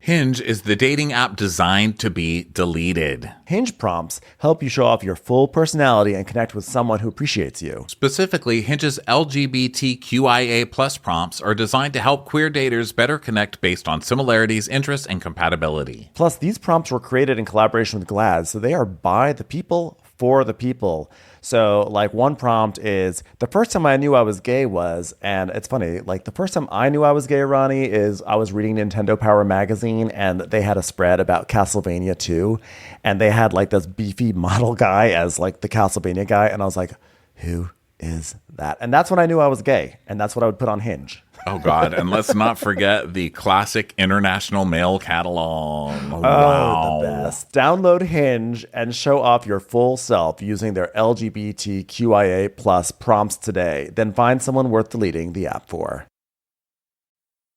Hinge is the dating app designed to be deleted. Hinge prompts help you show off your full personality and connect with someone who appreciates you. Specifically, Hinge's LGBTQIA+ prompts are designed to help queer daters better connect based on similarities, interests, and compatibility. Plus, these prompts were created in collaboration with GLAAD, so they are by the people for the people. So, like, one prompt is, the first time I knew I was gay was, and it's funny, like, the first time I knew I was gay, Ronnie, is I was reading Nintendo Power magazine, and they had a spread about Castlevania 2, and they had, like, this beefy model guy as, like, the Castlevania guy, and I was like, who is that? And that's when I knew I was gay, and that's what I would put on Hinge. Oh, God. And let's not forget the classic international mail catalog. Oh, wow. the best. Download Hinge and show off your full self using their LGBTQIA+ prompts today. Then find someone worth deleting the app for.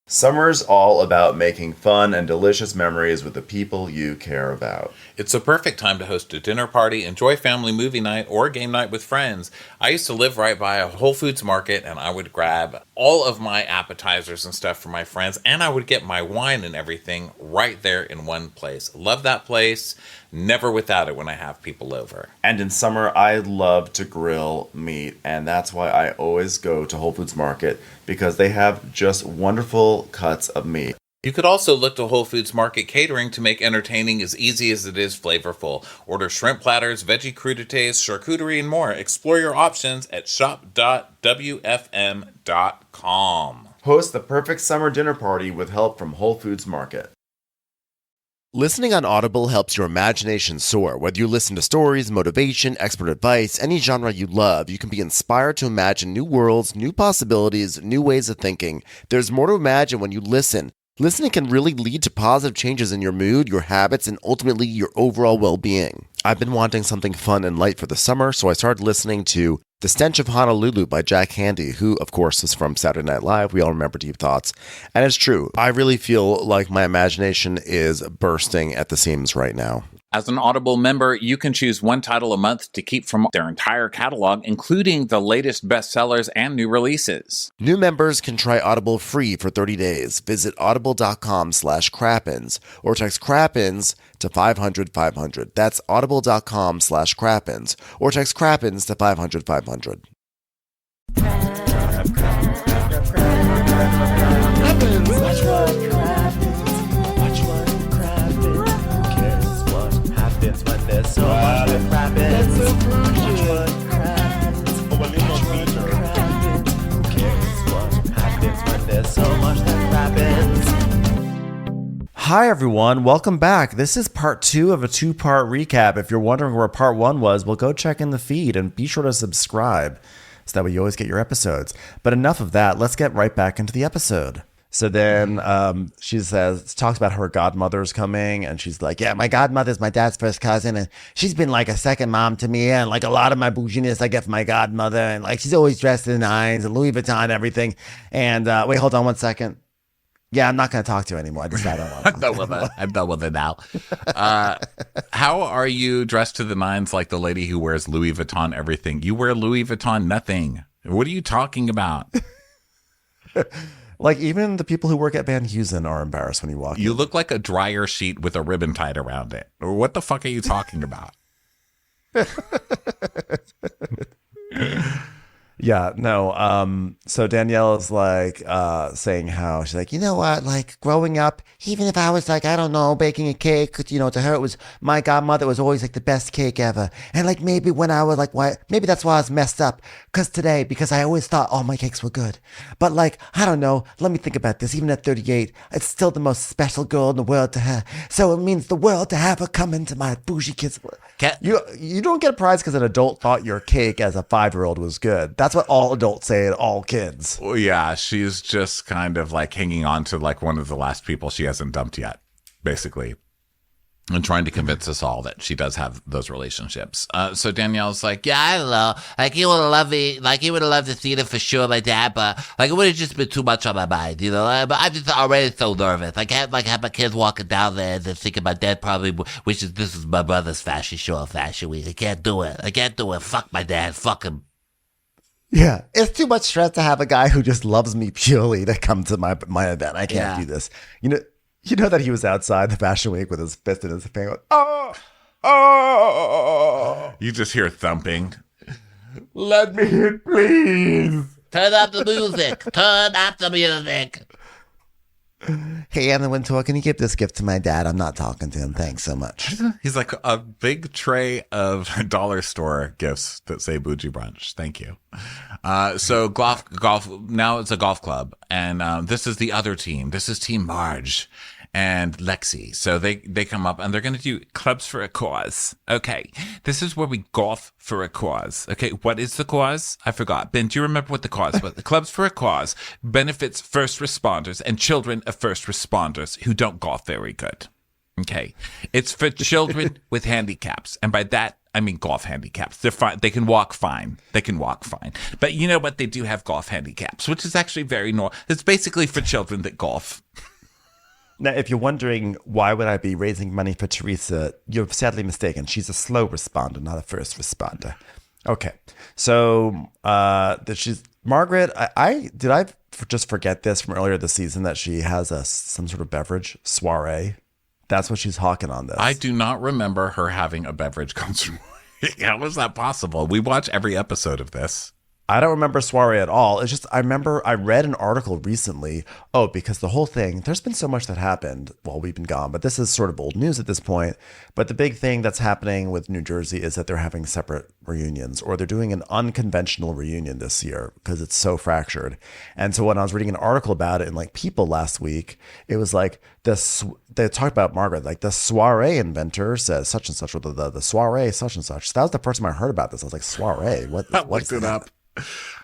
Summer's all about making fun and delicious memories with the people you care about. It's a perfect time to host a dinner party, enjoy family movie night, or game night with friends. I used to live right by a Whole Foods market, and I would grab all of my appetizers and stuff for my friends, and I would get my wine and everything right there in one place. Love that place. Never without it when I have people over. And in summer, I love to grill meat, and that's why I always go to Whole Foods Market, because they have just wonderful cuts of meat. You could also look to Whole Foods Market Catering to make entertaining as easy as it is flavorful. Order shrimp platters, veggie crudités, charcuterie, and more. Explore your options at shop.wfm.com. Host the perfect summer dinner party with help from Whole Foods Market. Listening on Audible helps your imagination soar. Whether you listen to stories, motivation, expert advice, any genre you love, you can be inspired to imagine new worlds, new possibilities, new ways of thinking. There's more to imagine when you listen. Listening can really lead to positive changes in your mood, your habits, and ultimately your overall well-being. I've been wanting something fun and light for the summer, so I started listening to The Stench of Honolulu by Jack Handey, who, of course, is from Saturday Night Live. We all remember Deep Thoughts. And it's true. I really feel like my imagination is bursting at the seams right now. As an Audible member, you can choose one title a month to keep from their entire catalog, including the latest bestsellers and new releases. New members can try Audible free for 30 days. Visit audible.com/crappens or text crappens to 500-500. That's audible.com/crappens or text crappens to 500-500. So much that happens. Watch what happens. Who cares what happens when there's so much that happens? Hi, everyone. Welcome back. This is part 2 of a 2-part recap. If you're wondering where part 1 was, well, go check in the feed and be sure to subscribe so that way you always get your episodes. But enough of that. Let's get right back into the episode. So then she talks about her godmother's coming, and she's like, yeah, my godmother's my dad's first cousin, and she's been like a second mom to me, and like a lot of my bouginess I get from my godmother, and like she's always dressed in nines and Louis Vuitton and everything. And wait, hold on one second. Yeah, I'm not going to talk to you anymore. I decided I I'm done with it. I'm done with it now. How are you dressed to the nines like the lady who wears Louis Vuitton everything? You wear Louis Vuitton nothing. What are you talking about? Like, even the people who work at Van Heusen are embarrassed when you walk in. You look like a dryer sheet with a ribbon tied around it. What the fuck are you talking about? Yeah, no. So Danielle is like saying how she's like, you know what, like growing up, even if I was like, I don't know, baking a cake, you know, to her it was my godmother was always like the best cake ever. And like maybe when I was like, why? Maybe that's why I was messed up. Because I always thought all my cakes were good. But like, I don't know. Let me think about this. Even at 38, it's still the most special girl in the world to her. So it means the world to have her come into my bougie kids. You don't get a prize because an adult thought your cake as a 5-year-old was good. That's what all adults say to all kids. Well, yeah, she's just kind of like hanging on to like one of the last people she hasn't dumped yet, basically. And trying to convince us all that she does have those relationships. So Danielle's like, yeah, I don't know. Like, he would have loved me. Like, he would have loved to see it for sure, like that. But, like, it would have just been too much on my mind, you know? But I'm just already so nervous. Like, I have my kids walking down there and thinking my dad probably wishes this is my brother's fashion show, Fashion Week. I can't do it. Fuck my dad. Fuck him. Yeah, it's too much stress to have a guy who just loves me purely to come to my event. I can't do this. You know, You know that he was outside the Fashion Week with his fist in his face. Going, oh, oh. You just hear thumping. Let me in, please. Turn up the music. Turn up the music. Hey, I'm the one talking. Can you give this gift to my dad? I'm not talking to him. Thanks so much. He's like a big tray of dollar store gifts that say Bougie Brunch. Thank you. So golf. Now it's a golf club, and this is the other team. This is Team Marge and Lexi. So they come up and they're going to do clubs for a cause. Okay, this is where we golf for a cause. Okay, what is the cause? I forgot. Ben, do you remember what the cause was? The clubs for a cause benefits first responders and children of first responders who don't golf very good. Okay, it's for children with handicaps, and by that I mean golf handicaps. They're fine. They can walk fine. But you know what? They do have golf handicaps, which is actually very normal. It's basically for children that golf. Now, if you're wondering why would I be raising money for Teresa, you're sadly mistaken. She's a slow responder, not a first responder. Okay, so she's Margaret. Did I just forget this from earlier this season that she has some sort of beverage soiree? That's what she's hawking on this. I do not remember her having a beverage concert. How is that possible? We watch every episode of this. I don't remember soiree at all. It's just I remember I read an article recently. Oh, because the whole thing, there's been so much that happened while we've been gone, but this is sort of old news at this point. But the big thing that's happening with New Jersey is that they're having separate reunions, or they're doing an unconventional reunion this year because it's so fractured. And so when I was reading an article about it in like People last week, it was like they talked about Margaret, like the soiree inventor says such and such, or the soiree such and such. That was the first time I heard about this. I was like, soiree? What's it up?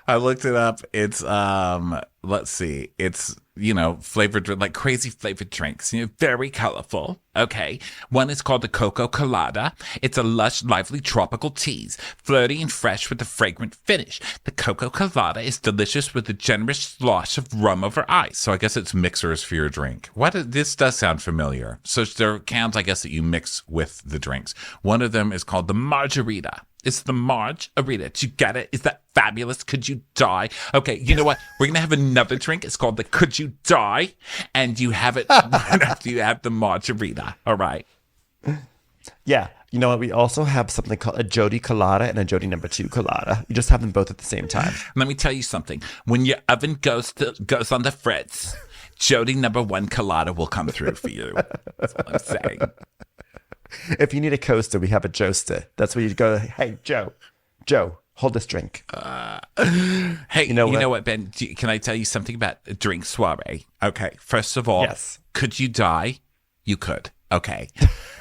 I looked it up. It's let's see. It's, flavored, like crazy flavored drinks, very colorful. Okay. One is called the Coco Colada. It's a lush, lively tropical tease, flirty and fresh with a fragrant finish. The Coco Colada is delicious with a generous slosh of rum over ice. So I guess it's mixers for your drink. This does sound familiar. So there are cans, I guess, that you mix with the drinks. One of them is called the Margarita. It's the Margarita. Did you get it? Is that fabulous? Could you die? Okay, you know what? We're going to have another drink. It's called the Could You Die? And you have it right after you have the Margarita. All right. Yeah. You know what? We also have something called a Jody Colada and a Jody number 2 Colada. You just have them both at the same time. Let me tell you something. When your oven goes on the fritz, Jody number 1 Colada will come through for you. That's what I'm saying. If you need a coaster, we have a Joester. That's where you go, hey, Joe, hold this drink. Hey, you know what, Ben? Can I tell you something about a drink soiree? Okay, first of all, yes. Could you die? You could. Okay.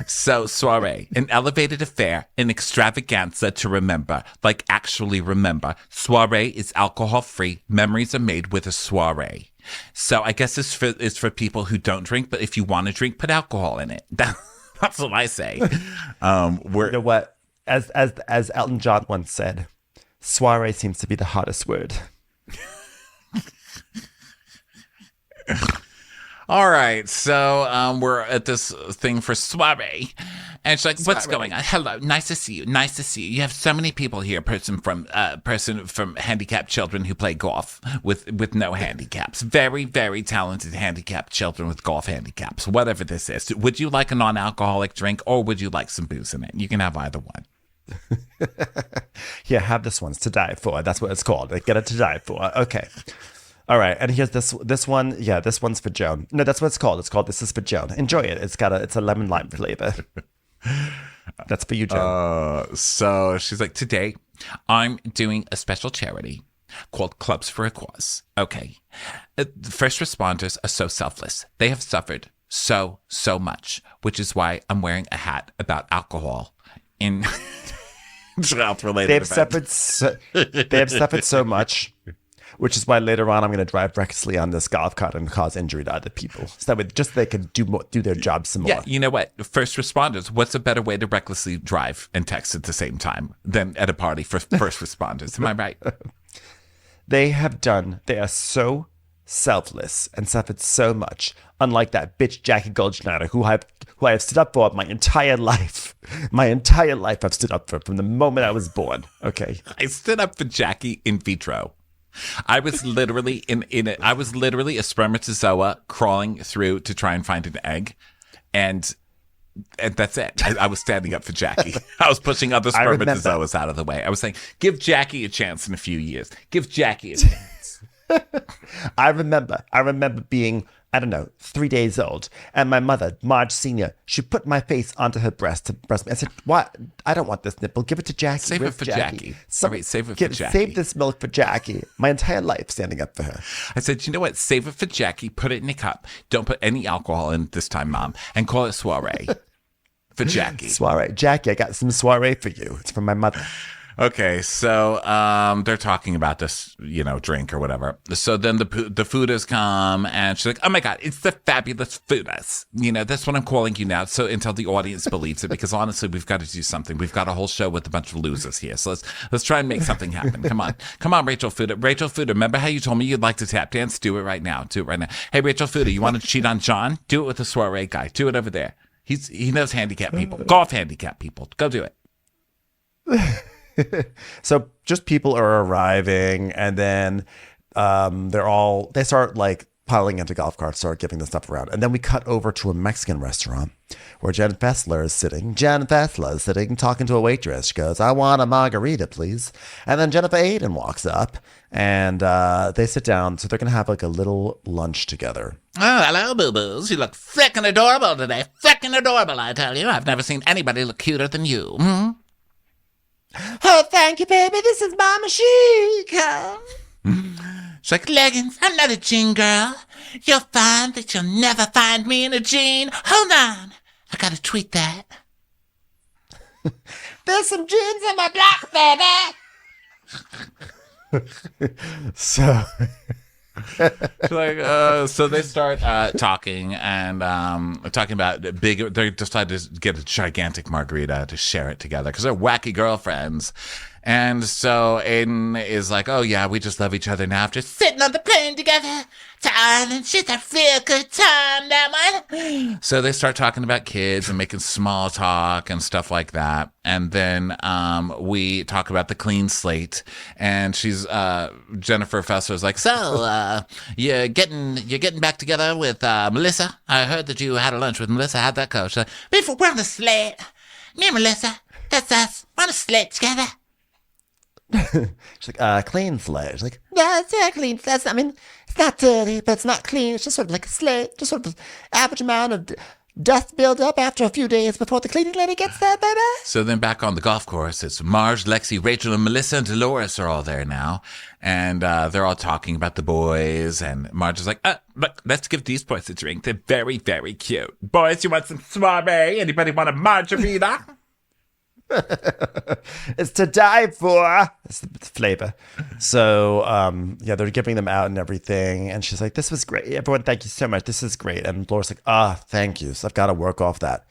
So, soiree, an elevated affair, an extravaganza to remember, like actually remember. Soiree is alcohol-free. Memories are made with a soiree. So, I guess it's for people who don't drink, but if you want to drink, put alcohol in it. That's what I say. You know what? As Elton John once said, soiree seems to be the hottest word. All right, so we're at this thing for soiree, and she's like, "What's going on? Hello, nice to see you. Nice to see you. You have so many people here. Person from handicapped children who play golf with no handicaps. Very, very talented handicapped children with golf handicaps. Whatever this is. Would you like a non-alcoholic drink, or would you like some booze in it? You can have either one." Yeah, have this one. It's to die for. That's what it's called. Get it to die for. Okay. All right, and here's this one. Yeah, this one's for Joan. No, that's what it's called. It's called This Is for Joan. Enjoy it. It's a lemon lime flavor. That's for you, Joan. So she's like, today I'm doing a special charity called Clubs for a Cause. Okay, first responders are so selfless. They have suffered so much, which is why I'm wearing a hat about alcohol in health-related events. They have suffered so much. Which is why later on I'm going to drive recklessly on this golf cart and cause injury to other people. So that way, just they can do their job some more. Yeah, you know what? First responders, what's a better way to recklessly drive and text at the same time than at a party for first responders? Am I right? They are so selfless and suffered so much. Unlike that bitch Jackie Goldschneider, who I have stood up for my entire life. My entire life I've stood up for from the moment I was born. Okay. I stood up for Jackie in vitro. I was literally in it. I was literally a spermatozoa crawling through to try and find an egg. And that's it. I was standing up for Jackie. I was pushing other spermatozoas out of the way. I was saying, give Jackie a chance in a few years. Give Jackie a chance. I remember being, I don't know, 3 days old, and my mother, Marge Senior, she put my face onto her breast to breast me. I said, "What? I don't want this nipple. Give it to Jackie. Save it for Jackie. All right, save it for Jackie. Save this milk for Jackie." My entire life standing up for her. I said, you know what? Save it for Jackie. Put it in a cup. Don't put any alcohol in it this time, Mom. And call it soiree for Jackie. Soiree. Jackie, I got some soiree for you. It's from my mother. Okay, so they're talking about this, drink or whatever. So then the Fudas come, and she's like, "Oh my God, it's the fabulous Fudas." That's what I'm calling you now. So until the audience believes it, because honestly, we've got to do something. We've got a whole show with a bunch of losers here. So let's try and make something happen. Come on, Rachel Fuda. Rachel Fuda, remember how you told me you'd like to tap dance? Do it right now. Hey, Rachel Fuda, you want to cheat on John? Do it with the soiree guy. Do it over there. He knows handicap people, golf handicap people. Go do it. So just people are arriving, and then they start like piling into golf carts, start giving the stuff around. And then we cut over to a Mexican restaurant where Jen Fessler is sitting. Talking to a waitress. She goes, "I want a margarita, please." And then Jennifer Aiden walks up, and they sit down. So they're going to have like a little lunch together. "Oh, hello, boo-boos. You look frickin' adorable today. Frickin' adorable, I tell you. I've never seen anybody look cuter than you. Hmm? "Oh, thank you, baby. This is Mama Chic." She's like, "Leggings, I'm not a jean girl. You'll find that you'll never find me in a jean. Hold on. I gotta tweet that. There's some jeans in my block, baby." So... So they start talking and talking about big. They decide to get a gigantic margarita to share it together because they're wacky girlfriends. And so Aiden is like, "Oh yeah, we just love each other now. Just sitting on the plane together to Ireland. She's a real good time, that one." So they start talking about kids and making small talk and stuff like that. And then we talk about the clean slate. And she's Jennifer Fessler is like, "So you're getting back together with Melissa? I heard that you had a lunch with Melissa. How'd that go?" She's like, "We're on the slate. Me and Melissa. That's us. We're on a slate together." She's like, "Clean slate." She's like, "Yeah, it's clean. I mean, it's not dirty, but it's not clean. It's just sort of like a slate, just sort of average amount of dust build up after a few days before the cleaning lady gets there, baby." So then back on the golf course, it's Marge, Lexi, Rachel, and Melissa and Dolores are all there now. And they're all talking about the boys. And Marge is like, "Look, let's give these boys a drink. They're very, very cute. Boys, you want some soiree? Anybody want a margarita?" It's to die for. It's the flavor. So, they're giving them out and everything. And she's like, "This was great. Everyone, thank you so much. This is great." And Laura's like, "Thank you. So I've got to work off that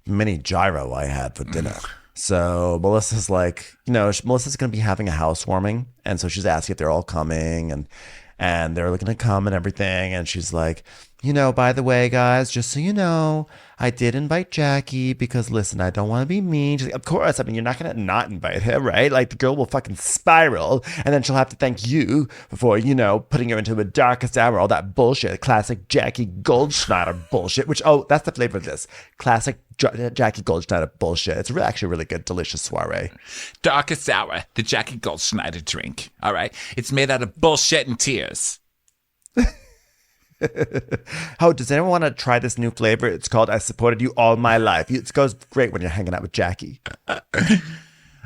mini gyro I had for dinner." So Melissa's like, Melissa's going to be having a housewarming. And so she's asking if they're all coming and they're looking to come and everything. And she's like, "By the way, guys, just so you know, I did invite Jackie because, listen, I don't want to be mean." She's like, "Of course. I mean, you're not going to not invite her, right? Like, the girl will fucking spiral, and then she'll have to thank you for, putting her into the darkest hour, all that bullshit, classic Jackie Goldschneider bullshit," which, that's the flavor of this. Classic Jackie Goldschneider bullshit. It's actually really good, delicious soiree. Darkest hour, the Jackie Goldschneider drink. All right. It's made out of bullshit and tears. Oh, does anyone want to try this new flavor? It's called "I Supported You All My Life." It goes great when you're hanging out with Jackie.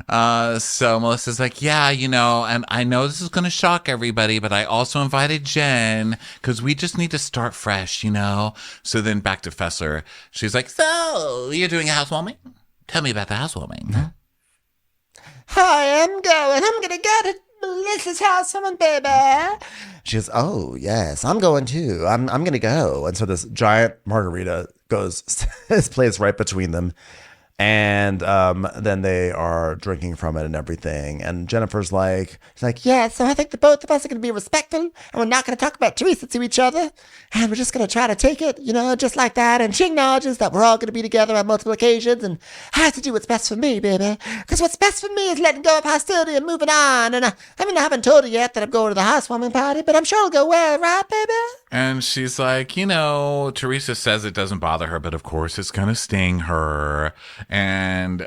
So Melissa's like, "Yeah, and I know this is going to shock everybody, but I also invited Jen because we just need to start fresh, So then back to Fessler. She's like, "So you're doing a housewarming? Tell me about the housewarming." Huh? I'm going to go to Melissa's housewarming, baby. She goes, "Oh, yes, I'm going too. I'm going to go." And so this giant margarita plays right between them. And then they are drinking from it and everything. And Jennifer's like, she's like, yeah, so I think the both of us are going to be respectful, and we're not going to talk about Teresa to each other. And we're just going to try to take it, just like that. And she acknowledges that we're all going to be together on multiple occasions, and I have to do what's best for me, baby. Because what's best for me is letting go of hostility and moving on. And I haven't told her yet that I'm going to the housewarming party, but I'm sure it'll go well, right, baby? And she's like, Teresa says it doesn't bother her, but of course it's going to sting her. And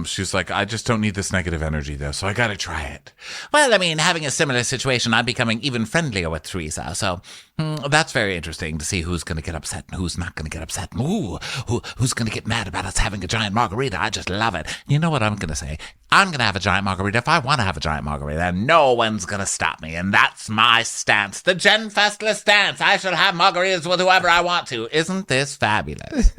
she's like, I just don't need this negative energy, though, so I got to try it. Well, having a similar situation, I'm becoming even friendlier with Teresa. So that's very interesting to see who's going to get upset and who's not going to get upset. Ooh, who's going to get mad about us having a giant margarita. I just love it. You know what I'm going to say? I'm going to have a giant margarita if I want to have a giant margarita, and no one's going to stop me. And that's my stance, the Jen Fessler stance. I shall have margaritas with whoever I want to. Isn't this fabulous?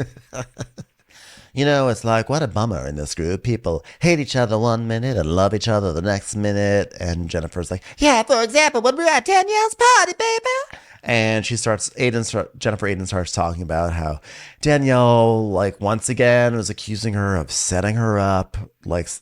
It's like, what a bummer in this group. People hate each other one minute and love each other the next minute. And Jennifer's like, yeah, for example, when we were at Danielle's party, baby. And Jennifer Aiden starts talking about how Danielle, once again, was accusing her of setting her up,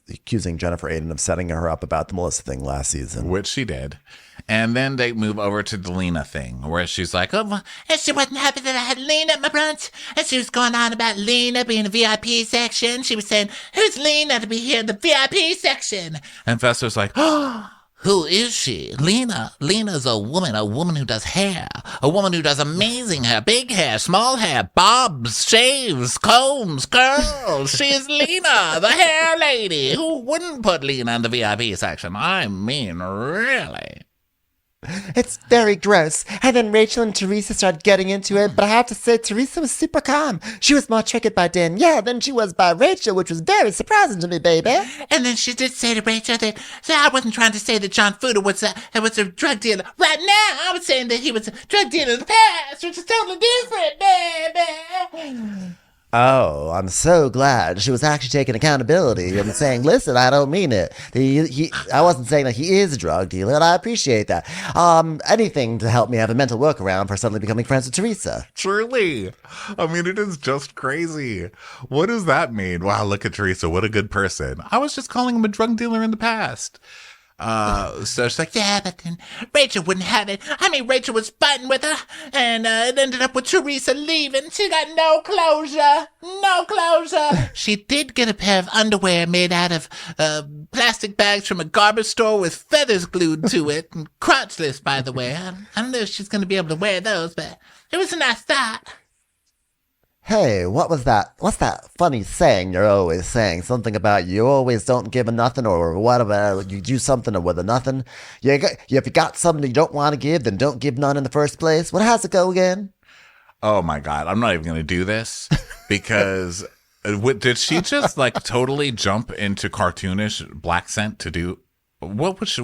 accusing Jennifer Aiden of setting her up about the Melissa thing last season. Which she did. And then they move over to the Lena thing, where she's like, oh, and she wasn't happy that I had Lena at my brunch. And she was going on about Lena being in the VIP section. She was saying, who's Lena to be here in the VIP section? And Fester's like, oh, who is she? Lena's a woman who does hair. A woman who does amazing hair, big hair, small hair, bobs, shaves, combs, curls. She is Lena, the hair lady. Who wouldn't put Lena in the VIP section? I mean, really. It's very gross. And then Rachel and Teresa started getting into it, but I have to say, Teresa was super calm. She was more triggered by Danielle than she was by Rachel, which was very surprising to me, baby. And then she did say to Rachel that, so I wasn't trying to say that John Fuda was a drug dealer. Right now, I was saying that he was a drug dealer in the past, which is totally different, baby. Oh, I'm so glad she was actually taking accountability and saying, listen, I don't mean it. I wasn't saying that he is a drug dealer, and I appreciate that. Anything to help me have a mental workaround for suddenly becoming friends with Teresa. Truly. It is just crazy. What does that mean? Wow, look at Teresa. What a good person. I was just calling him a drug dealer in the past. So she's like, yeah, but then Rachel wouldn't have it. Rachel was fighting with her, and it ended up with Teresa leaving. She got no closure. No closure. She did get a pair of underwear made out of plastic bags from a garbage store with feathers glued to it, and crotchless, by the way. I don't know if she's going to be able to wear those, but it was a nice start. Hey, what was that? What's that funny saying you're always saying? Something about you always don't give a nothing, or whatever. You do something with a nothing. If you got something you don't want to give, then don't give none in the first place. What has it go again? oh my God, I'm not even going to do this because did she just totally jump into cartoonish black scent to do? What was she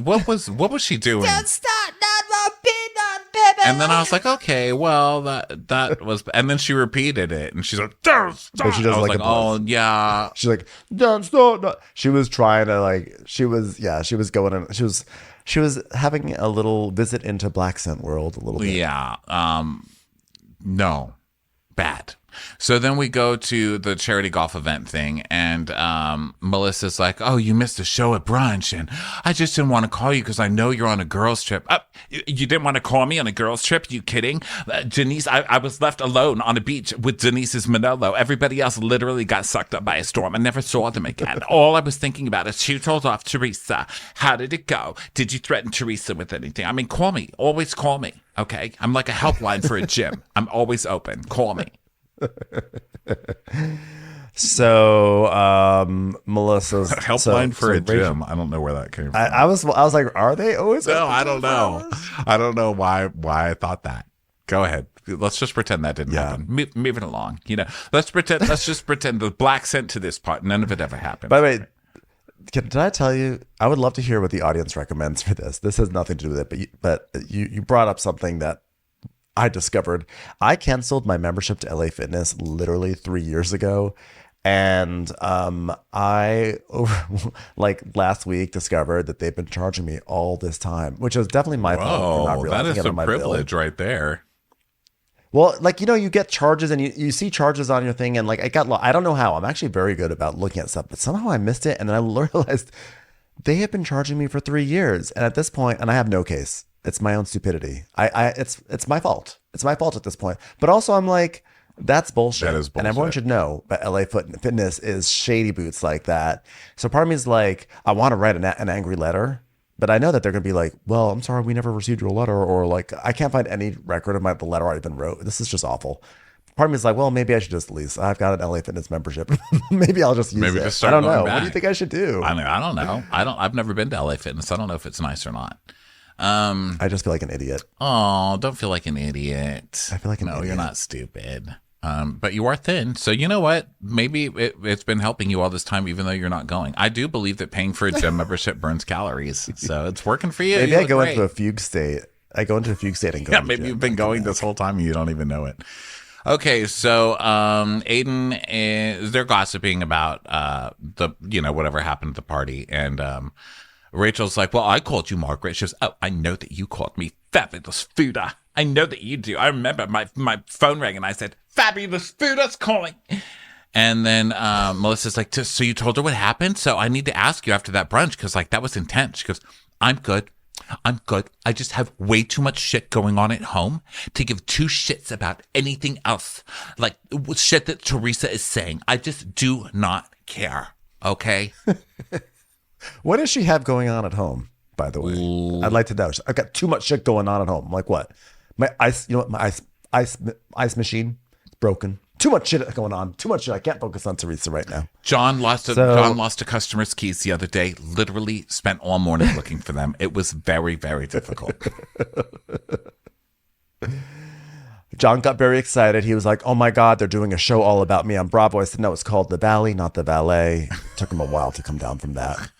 doing? Don't start, not repeat, baby. And then I was like, okay, well, that was, and then she repeated it, and she's like, don't stop. But she does I was like like, a oh yeah. She's like, don't stop. No. She was trying to she was going in. She was having a little visit into Black Scent World a little bit. Yeah. No, bad. So then we go to the charity golf event thing, and Melissa's like, oh, you missed a show at brunch, and I just didn't want to call you because I know you're on a girls' trip. You didn't want to call me on a girls' trip? You kidding? Denise, I was left alone on a beach with Denise's Manolo. Everybody else literally got sucked up by a storm. I never saw them again. All I was thinking about is she told off Teresa. How did it go? Did you threaten Teresa with anything? I mean, call me. Always call me, okay? I'm like a helpline for a gym. I'm always open. Call me. So Melissa's helpline for a Rachel, gym. I don't know where that came from. I was like, are they always? No, I don't know. I don't know why I thought that. Go ahead. Let's just pretend that didn't happen. Moving along. Let's just pretend the black scent to this part. None of it ever happened. By the way, did I tell you? I would love to hear what the audience recommends for this. This has nothing to do with it, but you brought up something that I discovered. I canceled my membership to LA Fitness literally 3 years ago. And I last week discovered that they've been charging me all this time, which was definitely my fault for not realizing that is it on a my privilege bill. right there. Well, like, you get charges and you see charges on your thing. And like, I don't know how. I'm actually very good about looking at stuff, but somehow I missed it. And then I realized they have been charging me for 3 years. And at this point, and I have no case. It's my own stupidity. It's my fault. It's my fault at this point. But also I'm like, that's bullshit. That is bullshit. And everyone should know, but LA Fitness is shady boots like that. So part of me is like, I want to write an angry letter. But I know that they're going to be like, well, I'm sorry, we never received your letter. Or like, I can't find any record of the letter already been wrote. This is just awful. Part of me is like, well, maybe I should just lease. I've got an LA Fitness membership. Maybe I'll just use it. Just start I don't going know. back. What do you think I should do? I mean, I don't know. I've never been to LA Fitness. I don't know if it's nice or not. I just feel like an idiot. Oh, don't feel like an idiot. I feel like an idiot. You're not stupid. But you are thin. So you know what? Maybe it's been helping you all this time, even though you're not going. I do believe that paying for a gym membership burns calories. So it's working for you. Maybe You I look go great. into a fugue state. I go into a fugue state and go. Yeah, to the maybe gym. you've been going this whole time and you don't even know it. Okay, so Aiden they're gossiping about whatever happened at the party, and Rachel's like, well, I called you Margaret. She goes, oh, I know that you called me Fabulous Fuda. I know that you do. I remember my phone rang and I said, Fabulous Fuda's calling. And then Melissa's like, so you told her what happened? So I need to ask you after that brunch because like that was intense. She goes, I'm good. I just have way too much shit going on at home to give two shits about anything else. Like shit that Teresa is saying. I just do not care. Okay? What does she have going on at home, by the way? I'd like to know. I've got too much shit going on at home. Like what? My ice, my ice machine is broken. Too much shit going on. Too much shit. I can't focus on Teresa right now. John lost a customer's keys the other day. Literally spent all morning looking for them. It was very, very difficult. John got very excited. He was like, oh my God, they're doing a show all about me on Bravo. I said, no, it's called The Valley, not The Valet. It took him a while to come down from that.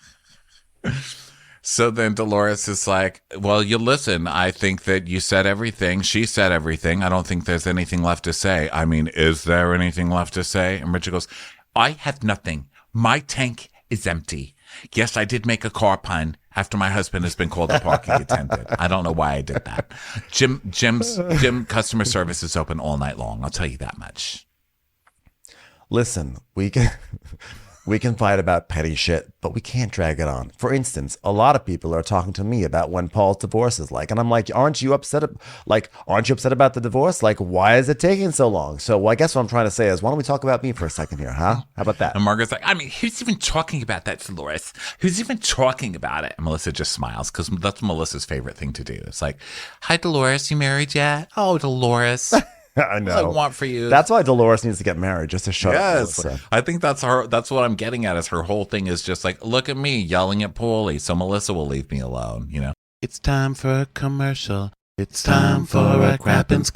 So then Dolores is like, well, you listen, I think that you said everything. She said everything. I don't think there's anything left to say. I mean, is there anything left to say? And Richard goes, I have nothing. My tank is empty. Yes, I did make a car pun after my husband has been called a parking attendant. I don't know why I did that. Gym customer service is open all night long. I'll tell you that much. Listen, we can fight about petty shit, but we can't drag it on. For instance, a lot of people are talking to me about when Paul's divorce is like, and I'm like, aren't you upset about the divorce? Like, why is it taking so long? So I guess what I'm trying to say is, why don't we talk about me for a second here, huh? How about that? And Margaret's like, I mean, who's even talking about that, Dolores? Who's even talking about it? And Melissa just smiles because that's Melissa's favorite thing to do. It's like, hi, Dolores, you married yet? Oh, Dolores. I know. I want for you. That's why Dolores needs to get married, just to shut up. Melissa. I think that's her. That's what I'm getting at. Is her whole thing is just like, look at me yelling at Paulie, so Melissa will leave me alone. You know. It's time for a commercial. It's time for a crappins.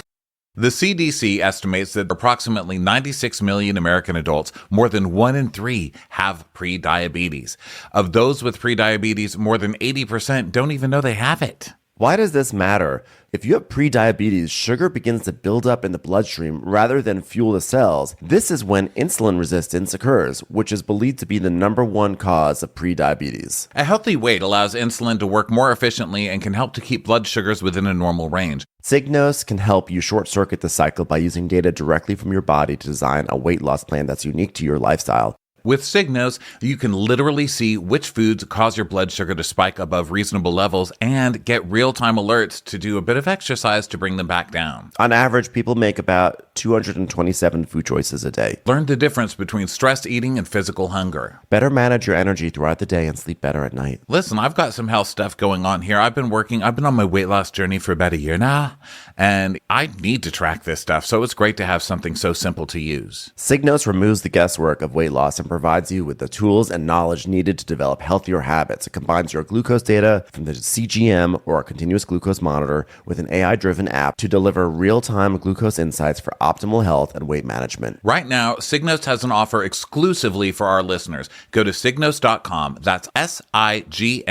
The CDC estimates that approximately 96 million American adults, more than 1 in 3, have prediabetes. Of those with prediabetes, more than 80% don't even know they have it. Why does this matter? If you have prediabetes, sugar begins to build up in the bloodstream rather than fuel the cells. This is when insulin resistance occurs, which is believed to be the #1 cause of prediabetes. A healthy weight allows insulin to work more efficiently and can help to keep blood sugars within a normal range. Signos can help you short-circuit the cycle by using data directly from your body to design a weight loss plan that's unique to your lifestyle. With Signos, you can literally see which foods cause your blood sugar to spike above reasonable levels and get real-time alerts to do a bit of exercise to bring them back down. On average, people make about 227 food choices a day. Learn the difference between stress eating and physical hunger. Better manage your energy throughout the day and sleep better at night. Listen, I've got some health stuff going on here. I've been on my weight loss journey for about a year now, and I need to track this stuff, so it's great to have something so simple to use. Signos removes the guesswork of weight loss and provides you with the tools and knowledge needed to develop healthier habits. It combines your glucose data from the CGM or a continuous glucose monitor with an AI-driven app to deliver real-time glucose insights for optimal health and weight management. Right now, Signos has an offer exclusively for our listeners. Go to Signos.com, that's SIGNOS.com,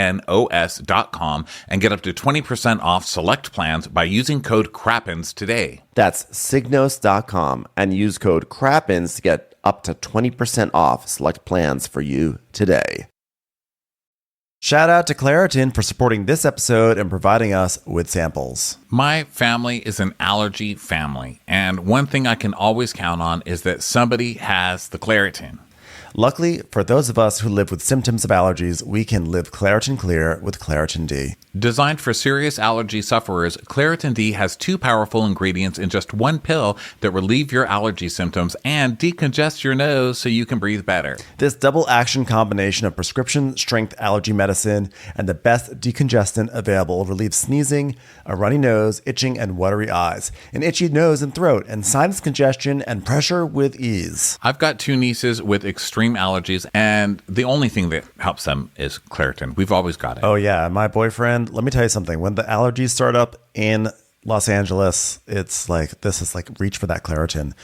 and get up to 20% off select plans by using code CRAPPINS today. That's Signos.com and use code CRAPPINS to get up to 20% off select plans for you today. Shout out to Claritin for supporting this episode and providing us with samples. My family is an allergy family, and one thing I can always count on is that somebody has the Claritin. Luckily, for those of us who live with symptoms of allergies, we can live Claritin Clear with Claritin D. Designed for serious allergy sufferers, Claritin D has 2 powerful ingredients in just 1 pill that relieve your allergy symptoms and decongest your nose so you can breathe better. This double action combination of prescription strength allergy medicine and the best decongestant available relieves sneezing, a runny nose, itching, and watery eyes, an itchy nose and throat, and sinus congestion and pressure with ease. I've got 2 nieces with extreme allergies, and the only thing that helps them is Claritin. We've always got it. Oh, yeah. My boyfriend, let me tell you something. When the allergies start up in Los Angeles, it's like, this is like reach for that Claritin.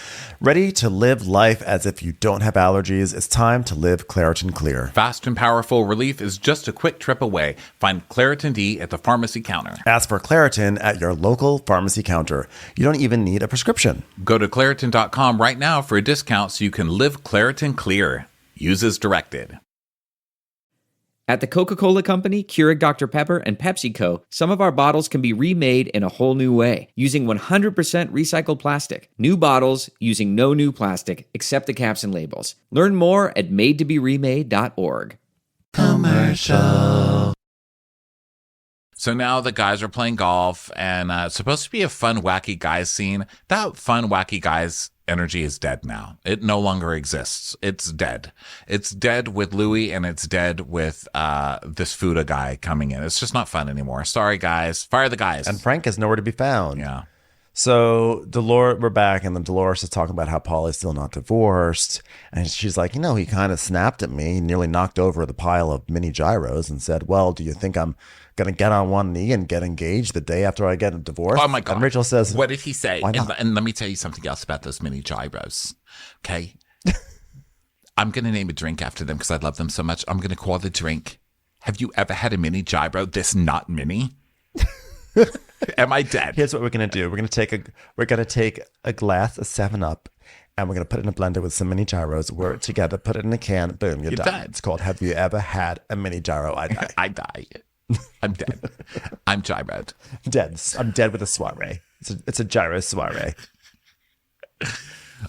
Ready to live life as if you don't have allergies? It's time to live Claritin Clear. Fast and powerful relief is just a quick trip away. Find Claritin D at the pharmacy counter. Ask for Claritin at your local pharmacy counter. You don't even need a prescription. Go to Claritin.com right now for a discount so you can live Claritin Clear. Use as directed. At the Coca-Cola Company, Keurig Dr. Pepper, and PepsiCo, some of our bottles can be remade in a whole new way, using 100% recycled plastic. New bottles using no new plastic, except the caps and labels. Learn more at madetoberemade.org. Commercial. So now the guys are playing golf, and it's supposed to be a fun, wacky guys scene. That fun, wacky guys energy is dead now. It no longer exists. It's dead. It's dead with Louis, and it's dead with this Fuda guy coming in. It's just not fun anymore. Sorry, guys. Fire the guys. And Frank is nowhere to be found. Yeah. So Dolores, we're back, and then Dolores is talking about how Polly's still not divorced, and she's like, he kind of snapped at me, nearly knocked over the pile of mini gyros, and said, "Well, do you think I'm gonna get on one knee and get engaged the day after I get a divorce?" Oh my God. And Rachel says, "What did he say?" Why not? And let me tell you something else about those mini gyros. Okay. I'm going to name a drink after them because I love them so much. I'm going to call the drink, "Have you ever had a mini gyro this not mini?" Am I dead? Here's what we're gonna do. We're gonna take a glass of 7-Up, and we're gonna put it in a blender with some mini gyros. We're together. Put it in a can. Boom, you're done. It's called "Have you ever had a mini gyro?" I die. I die. I'm dead. I'm gyroed. Dead. I'm dead with a soiree. It's a gyro soiree.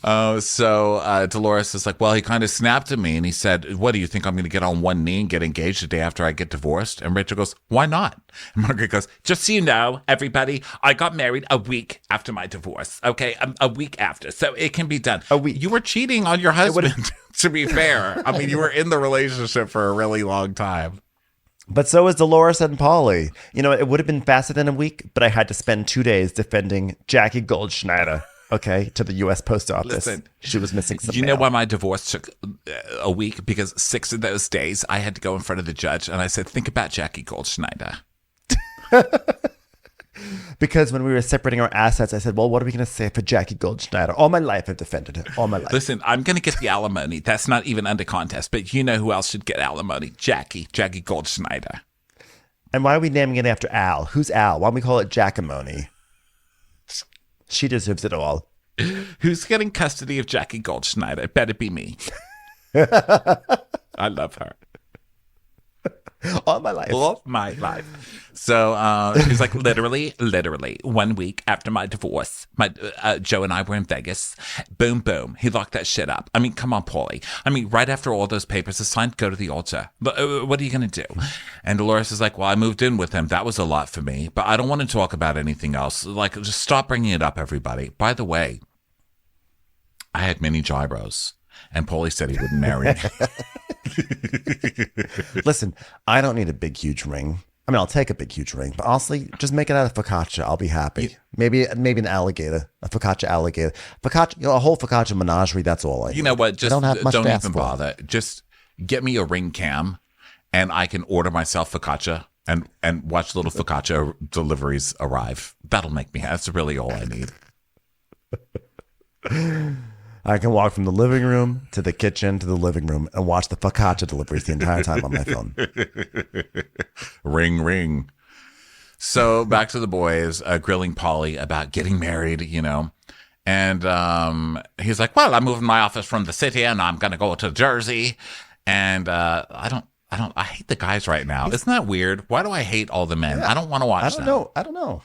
So Dolores is like, "Well, he kind of snapped at me, and he said, 'What do you think I'm going to get on one knee and get engaged the day after I get divorced?'" And Rachel goes, "Why not?" And Margaret goes, "Just so you know, everybody, I got married a week after my divorce. Okay, a week after, so it can be done. A week. You were cheating on your husband. To be fair, I mean, you were in the relationship for a really long time." But so is Dolores and Polly. It would have been faster than a week, but I had to spend 2 days defending Jackie Goldschneider. Okay, to the U.S. Post Office. Listen, she was missing some you know mail. why my divorce took a week? Because 6 of those days I had to go in front of the judge, and I said, "Think about Jackie Goldschneider." Because when we were separating our assets, I said, "Well, what are we going to say for Jackie Goldschneider?" All my life I've defended her. All my life. Listen, I'm going to get the alimony. That's not even under contest. But you know who else should get alimony? Jackie Goldschneider. And why are we naming it after Al? Who's Al? Why don't we call it Jackamony? She deserves it all. Who's getting custody of Jackie Goldschneider? It better be me. I love her. All my life. All my life. So she's like, literally 1 week after my divorce, Joe and I were in Vegas. Boom, boom. He locked that shit up. I mean, come on, Paulie. I mean, right after all those papers are signed, go to the altar. But what are you going to do? And Dolores is like, "Well, I moved in with him. That was a lot for me. But I don't want to talk about anything else. Like, just stop bringing it up, everybody. By the way, I had mini gyros. And Paulie said he wouldn't marry me." Listen, I don't need a big, huge ring. I mean, I'll take a big, huge ring, but honestly, just make it out of focaccia. I'll be happy. Maybe an alligator, a focaccia alligator. Focaccia, a whole focaccia menagerie, that's all I need. You know what? Just I don't have much don't to ask even for. bother. Just get me a ring cam, and I can order myself focaccia and watch little focaccia deliveries arrive. That'll make me happy. That's really all I need. I can walk from the living room to the kitchen to the living room and watch the focaccia deliveries the entire time on my phone. Ring, ring. So back to the boys grilling Polly about getting married, And he's like, "Well, I'm moving my office from the city and I'm going to go to Jersey." And I I hate the guys right now. Isn't that weird? Why do I hate all the men? I don't want to watch them. I don't know.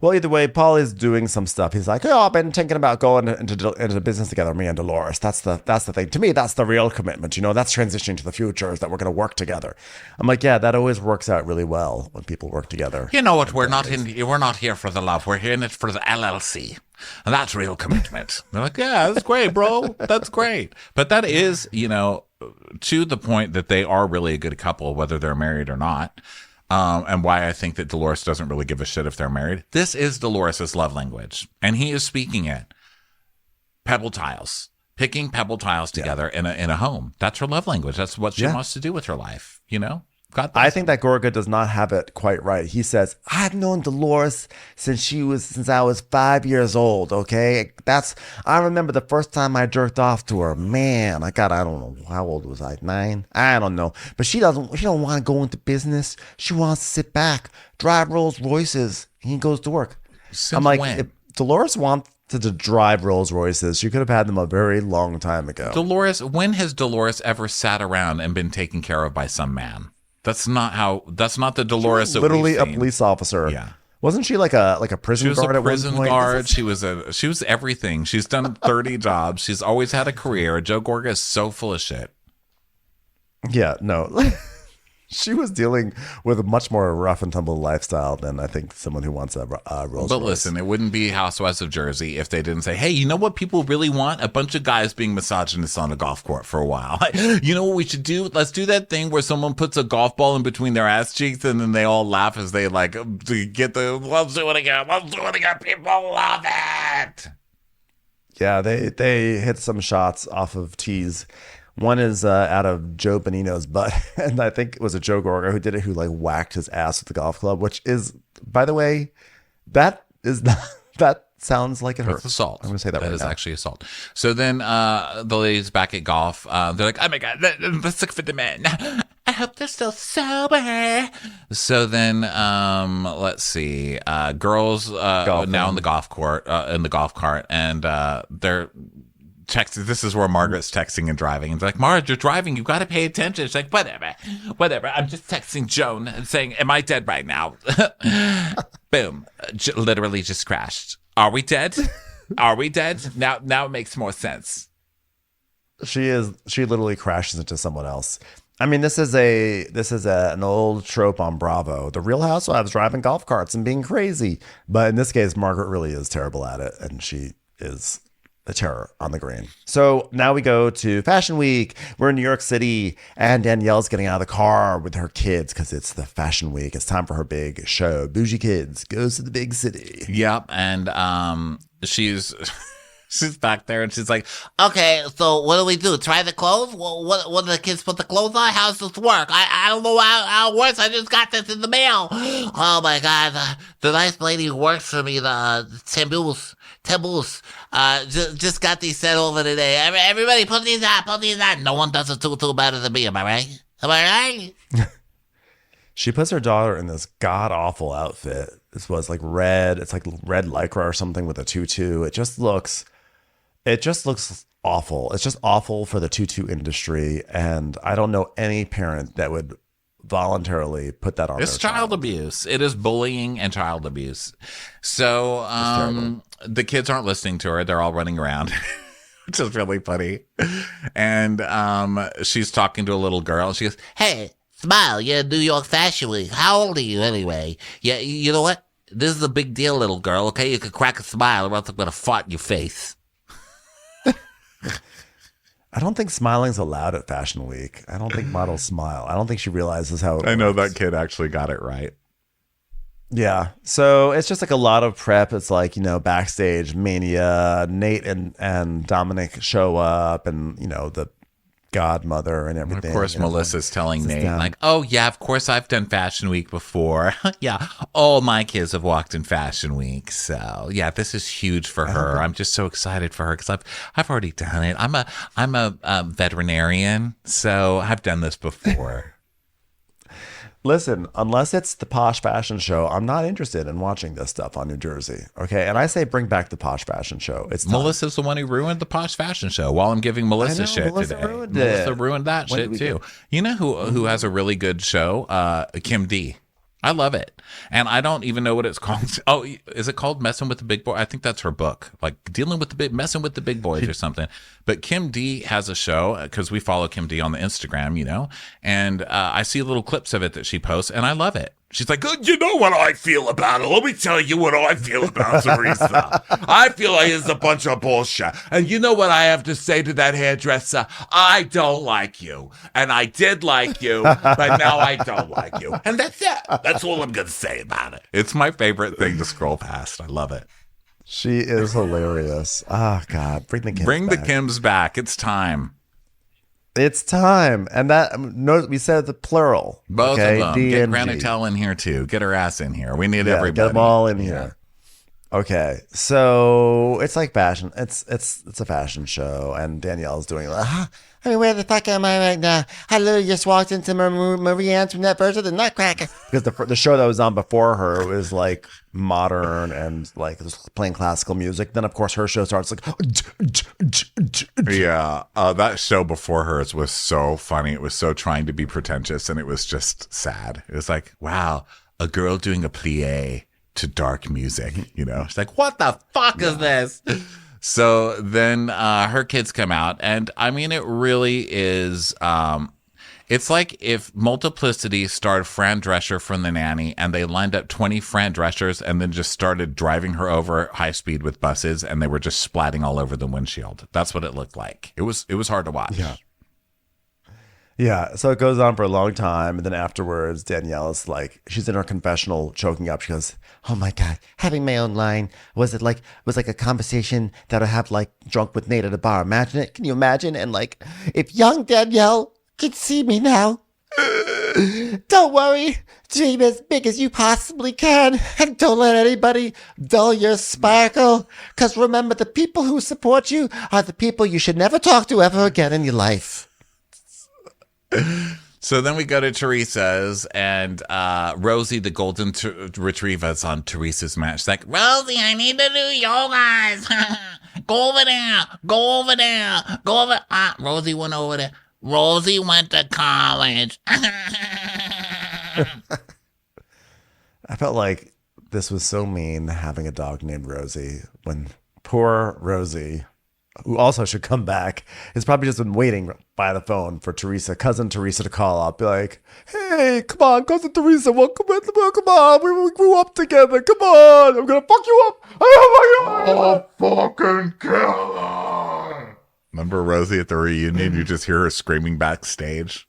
Well, either way, Paul is doing some stuff. He's like, I've been thinking about going into business together, me and Dolores. That's the thing. To me, that's the real commitment. That's transitioning to the future, is that we're going to work together. I'm like, yeah, that always works out really well when people work together. You know what? We're not here for the love. We're here in it for the LLC. And that's real commitment. They're like, yeah, that's great, bro. That's great. But that is, to the point that they are really a good couple, whether they're married or not. And why I think that Dolores doesn't really give a shit if they're married. This is Dolores' love language. And he is speaking it. Pebble tiles. Picking pebble tiles together in a home. That's her love language. That's what she wants to do with her life. I think that Gorga does not have it quite right. He says, I've known Dolores since I was 5 years old, okay? I remember the first time I jerked off to her. Man, I don't know, how old was I? 9? I don't know. But she don't want to go into business. She wants to sit back, drive Rolls Royces. He goes to work. Since I'm like, when? if Dolores wanted to drive Rolls Royces, she could have had them a very long time ago. When has Dolores ever sat around and been taken care of by some man? That's not the Dolores that literally we've a seen. police officer. Yeah. Wasn't she like a prison guard at one point? She was a prison guard. She was everything. She's done 30 jobs. She's always had a career. Joe Gorga is so full of shit. Yeah, no. She was dealing with a much more rough and tumble lifestyle than I think someone who wants a Rolls But Royce. listen, it wouldn't be Housewives of Jersey if they didn't say, hey, you know what people really want? A bunch of guys being misogynists on a golf court for a while. You know what we should do? Let's do that thing where someone puts a golf ball in between their ass cheeks and then they all laugh as they get let's do it again. Let's do it again. People love it. Yeah, they hit some shots off of tees. One is out of Joe Bonino's butt, and I think it was a Joe Gorga who did it, who like whacked his ass with the golf club, which is, by the way, that sounds like it hurts. That's assault. I'm going to say that right now. That is actually assault. So then the ladies back at golf, they're like, oh my God, let's look for the men. I hope they're still sober. So then, let's see, girls now in the golf cart, and they're texting. This is where Margaret's texting and driving. And they're like, Marge, you're driving. You got to pay attention. She's like, whatever. I'm just texting Joan and saying, am I dead right now? Boom. Literally just crashed. Are we dead? Are we dead? Now it makes more sense. She literally crashes into someone else. I mean, this is an old trope on Bravo. The Real Housewives driving golf carts and being crazy. But in this case, Margaret really is terrible at it, and she is a terror on the green. So now we go to Fashion Week. We're in New York City, and Danielle's getting out of the car with her kids because it's the Fashion Week. It's time for her big show. Bougie Kids goes to the big city. Yep, and she's back there, and she's like, Okay, so what do we do? Try the clothes? What do the kids put the clothes on? How's this work? I don't know how it works. I just got this in the mail. Oh my God. The nice lady who works for me, the Tembus, just got these sent over today. Everybody put these on. No one does it too better than me. Am I right? Am I right? She puts her daughter in this god-awful outfit. This was like red. It's like red lycra or something with a tutu. It just looks awful. It's just awful for the tutu industry. And I don't know any parent that would voluntarily put that on it's their child abuse. It is bullying and child abuse. So the kids aren't listening to her. They're all running around, which is really funny. And she's talking to a little girl. She goes, Hey, smile. You're in New York Fashion Week. How old are you anyway? Yeah, you know what? This is a big deal, little girl, okay? You can crack a smile or else I'm going to fart in your face. I don't think smiling's allowed at Fashion Week. I don't think models smile. I don't think she realizes how it I know works. that kid actually got it right. Yeah. So it's just like a lot of prep. It's like, backstage mania. Nate and Dominic show up, and, the godmother and everything. Of course, Melissa's telling Nate, down. like, oh, yeah, of course I've done Fashion Week before. Yeah, all my kids have walked in Fashion Week. So, yeah, this is huge for her. I'm just so excited for her because I've already done it. I'm a veterinarian, so I've done this before. Listen, unless it's the posh fashion show, I'm not interested in watching this stuff on New Jersey. Okay, and I say bring back the posh fashion show. It's time. Melissa's the one who ruined the posh fashion show. While I'm giving Melissa know, shit Melissa today, ruined Melissa it. ruined that When shit did we too. get- You know who has a really good show? Kim D. I love it. And I don't even know what it's called. Oh, is it called Messing with the Big Boy? I think that's her book, like dealing with messing with the big boys or something. But Kim D has a show because we follow Kim D on the Instagram, you know, and I see little clips of it that she posts and I love it. She's like, you know what I feel about it. Let me tell you what I feel about Teresa. I feel like it's a bunch of bullshit. And you know what I have to say to that hairdresser? I don't like you. And I did like you, but now I don't like you. And that's it. That's all I'm going to say about it. It's my favorite thing to scroll past. I love it. She is hilarious. Oh God, bring the Kims Bring the back. Kims back. It's time. It's time, and that no, we said the plural. Both okay? of them. D Get and Granny G. Tell in here too. Get her ass in here. We need Yeah, everybody. get them all in here. Okay, so it's like fashion. It's a fashion show, and Danielle's doing like, I mean, where the fuck am I right now? I literally just walked into Marie Antoinette version of the Nutcracker. because the show that was on before her was like modern and like it was playing classical music. Then of course her show starts like, Yeah, that show before hers was so funny. It was so trying to be pretentious, and it was just sad. It was like, wow, a girl doing a plie to dark music. You know, she's like, what the fuck is this? So then her kids come out, and I mean, it really is. It's like if Multiplicity starred Fran Drescher from The Nanny, and they lined up 20 Fran Dreschers and then just started driving her over at high speed with buses, and they were just splatting all over the windshield. That's what it looked like. It was hard to watch. yeah. So it goes on for a long time, and then afterwards, Danielle is like, she's in her confessional, choking up. She goes, Oh my God, having my own line. Was like a conversation that I have like drunk with Nate at a bar. Imagine it. Can you imagine? And like, if young Danielle could see me now. Don't worry. Dream as big as you possibly can. And don't let anybody dull your sparkle. Because remember, the people who support you are the people you should never talk to ever again in your life. So then we go to Teresa's, and Rosie, the golden retriever, is on Teresa's match. She's like, Rosie, I need to do yogas. Go over there. Go over there. Go over. Rosie went over there. Rosie went to college. I felt like this was so mean having a dog named Rosie when poor Rosie, who also should come back, has probably just been waiting by the phone for cousin Teresa to call up. Be like, hey, come on, cousin Teresa, welcome back. Come on, we grew up together. Come on, I'm going to fuck you up. I'll fucking kill her. Remember Rosie at the reunion? You just hear her screaming backstage.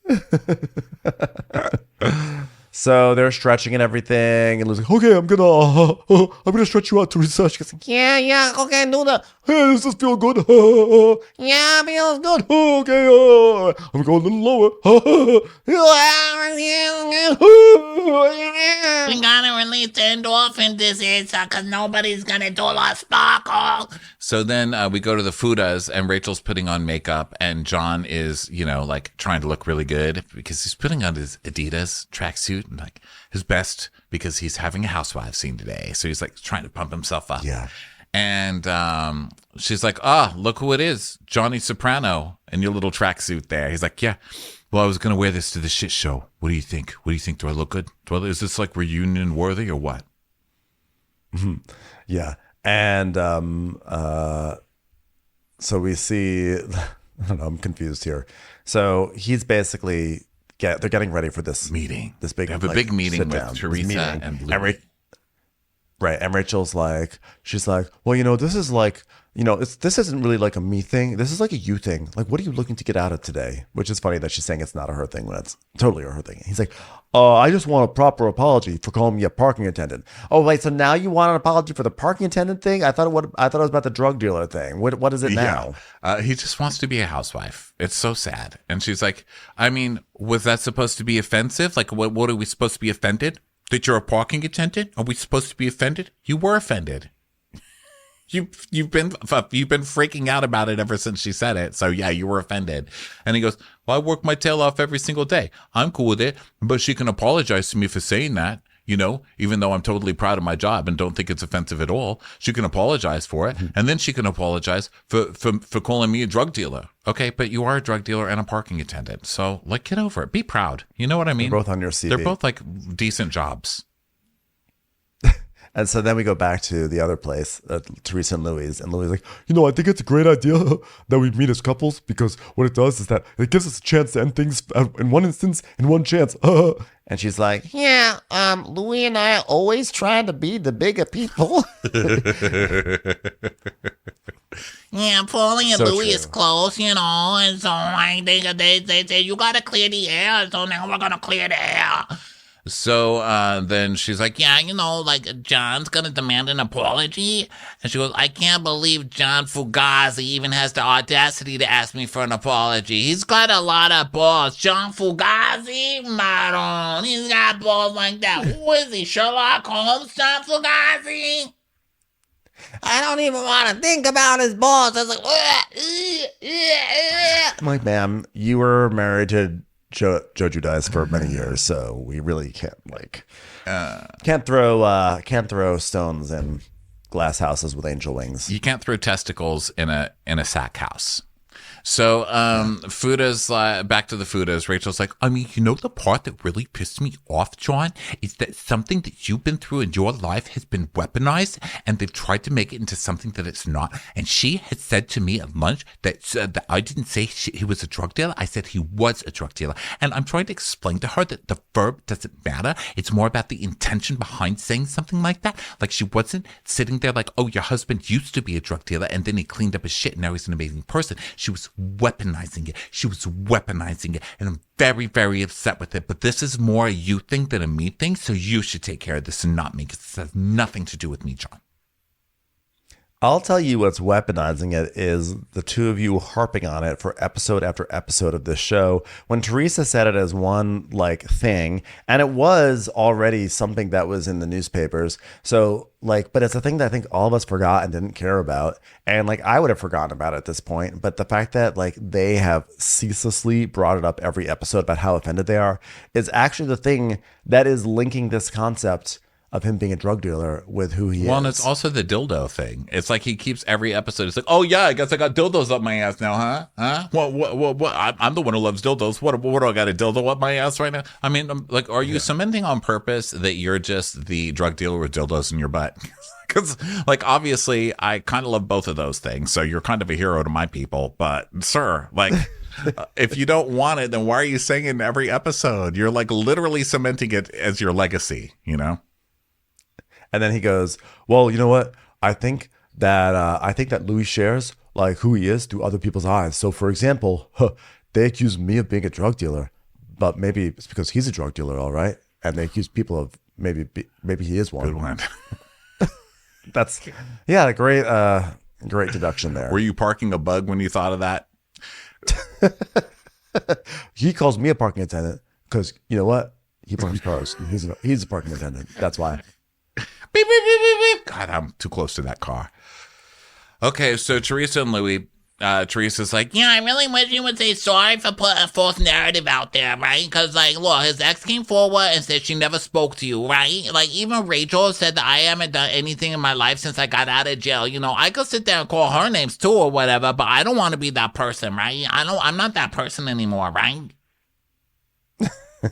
So they're stretching and everything, and Lou's like, okay, I'm gonna stretch you out, Teresa. She goes, Yeah, okay, do that. hey, does this feel good? Yeah, feels good. Okay, I'm going a little lower. We gotta release the endorphin disease because nobody's gonna do a sparkle. So then we go to the Fudas, and Rachel's putting on makeup, and John is, you know, like trying to look really good because he's putting on his Adidas tracksuit and like his best because he's having a Housewives scene today. So he's like trying to pump himself up. Yeah. And she's like, look who it is, Johnny Soprano in your little tracksuit there. He's like, yeah, well, I was going to wear this to the shit show. What do you think? What do you think? Do I look good? Is this like reunion worthy or what? Yeah. And so we see, I don't know, I'm confused here. So he's basically, they're getting ready for this Meeting. This big, They have a like, big meeting sit with down, this Teresa meeting. and Louis. Right. And Rachel's like, she's like, well, you know, this is like, you know, this isn't really like a me thing. This is like a you thing. Like, what are you looking to get out of today? Which is funny that she's saying it's not a her thing when it's totally a her thing. He's like, I just want a proper apology for calling me a parking attendant. Oh, wait, so now you want an apology for the parking attendant thing? I thought it was about the drug dealer thing. What is it now? Yeah. He just wants to be a housewife. It's so sad. And she's like, I mean, was that supposed to be offensive? Like, what are we supposed to be offended? That you're a parking attendant? Are we supposed to be offended? You were offended. You've been freaking out about it ever since she said it. So yeah, you were offended. And he goes, well, I work my tail off every single day. I'm cool with it, but she can apologize to me for saying that. You know, even though I'm totally proud of my job and don't think it's offensive at all, she can apologize for it. And then she can apologize for calling me a drug dealer. Okay, but you are a drug dealer and a parking attendant. So, like, get over it. Be proud. You know what I mean? They're both on your CV. They're both, like, decent jobs. And so then we go back to the other place, Teresa and Louis. And Louis is like, I think it's a great idea that we meet as couples because what it does is that it gives us a chance to end things in one instance, in one chance. And she's like, Yeah, Louis and I are always trying to be the bigger people. Yeah, Paulie and So Louis true. is close, and so like they say you gotta clear the air, so now we're gonna clear the air. So then she's like, yeah, like John's going to demand an apology. And she goes, I can't believe John Fugazi even has the audacity to ask me for an apology. He's got a lot of balls. John Fugazi? Maron. He's got balls like that. Who is he? Sherlock Holmes? John Fugazi? I don't even want to think about his balls. I was like, I'm like, ma'am, you were married to Joe Giudice for many years, so we really can't throw stones in glass houses with angel wings. You can't throw testicles in a sack house. So Fuda's back to the Fudas. Rachel's like, I mean, the part that really pissed me off, John, is that something that you've been through in your life has been weaponized, and they've tried to make it into something that it's not. And she had said to me at lunch that I didn't say he was a drug dealer. I said he was a drug dealer. And I'm trying to explain to her that the verb doesn't matter. It's more about the intention behind saying something like that. Like, she wasn't sitting there like, oh, your husband used to be a drug dealer, and then he cleaned up his shit, and now he's an amazing person. She was weaponizing it. She was weaponizing it. And I'm very, very upset with it. But this is more a you thing than a me thing. So you should take care of this and not me, because this has nothing to do with me, John. I'll tell you what's weaponizing it is the two of you harping on it for episode after episode of this show. When Teresa said it as one thing, and it was already something that was in the newspapers. So but it's a thing that I think all of us forgot and didn't care about. And I would have forgotten about it at this point. But the fact that they have ceaselessly brought it up every episode about how offended they are is actually the thing that is linking this concept of him being a drug dealer with who he is. Well, and it's also the dildo thing. It's like he keeps every episode. It's like, oh yeah, I guess I got dildos up my ass now, huh? Huh? What? I'm the one who loves dildos. What do I got a dildo up my ass right now? I mean, are you cementing on purpose that you're just the drug dealer with dildos in your butt? Because, obviously, I kind of love both of those things. So you're kind of a hero to my people. But, sir, if you don't want it, then why are you saying it in every episode? You're literally cementing it as your legacy, And then he goes, well, you know what? I think that Louis shares who he is through other people's eyes. So, for example, they accuse me of being a drug dealer, but maybe it's because he's a drug dealer, all right? And they accuse people of maybe he is one. Good one. That's a great deduction there. Were you parking a bug when you thought of that? He calls me a parking attendant because you know what? He parks cars. He's a parking attendant. That's why. Beep, beep, beep, beep, beep. God, I'm too close to that car. Okay, so Teresa and Louis. Teresa's like, Yeah, I really wish you would say sorry for putting a false narrative out there, right? Because, look, his ex came forward and said she never spoke to you, right? Even Rachel said that I haven't done anything in my life since I got out of jail. I could sit there and call her names too or whatever, but I don't want to be that person, right? I'm not that person anymore, right?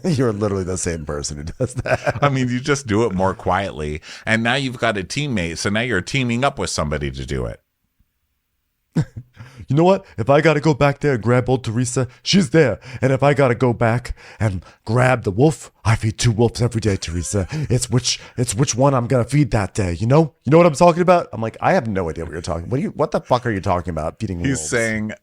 You're literally the same person who does that. I mean, you just do it more quietly. And now you've got a teammate, so now you're teaming up with somebody to do it. You know what? If I got to go back there and grab old Teresa, she's there. And if I got to go back and grab the wolf, I feed 2 wolves every day, Teresa. It's which one I'm going to feed that day. You know what I'm talking about? I'm like, I have no idea what you're talking about. What the fuck are you talking about feeding wolves? He's saying,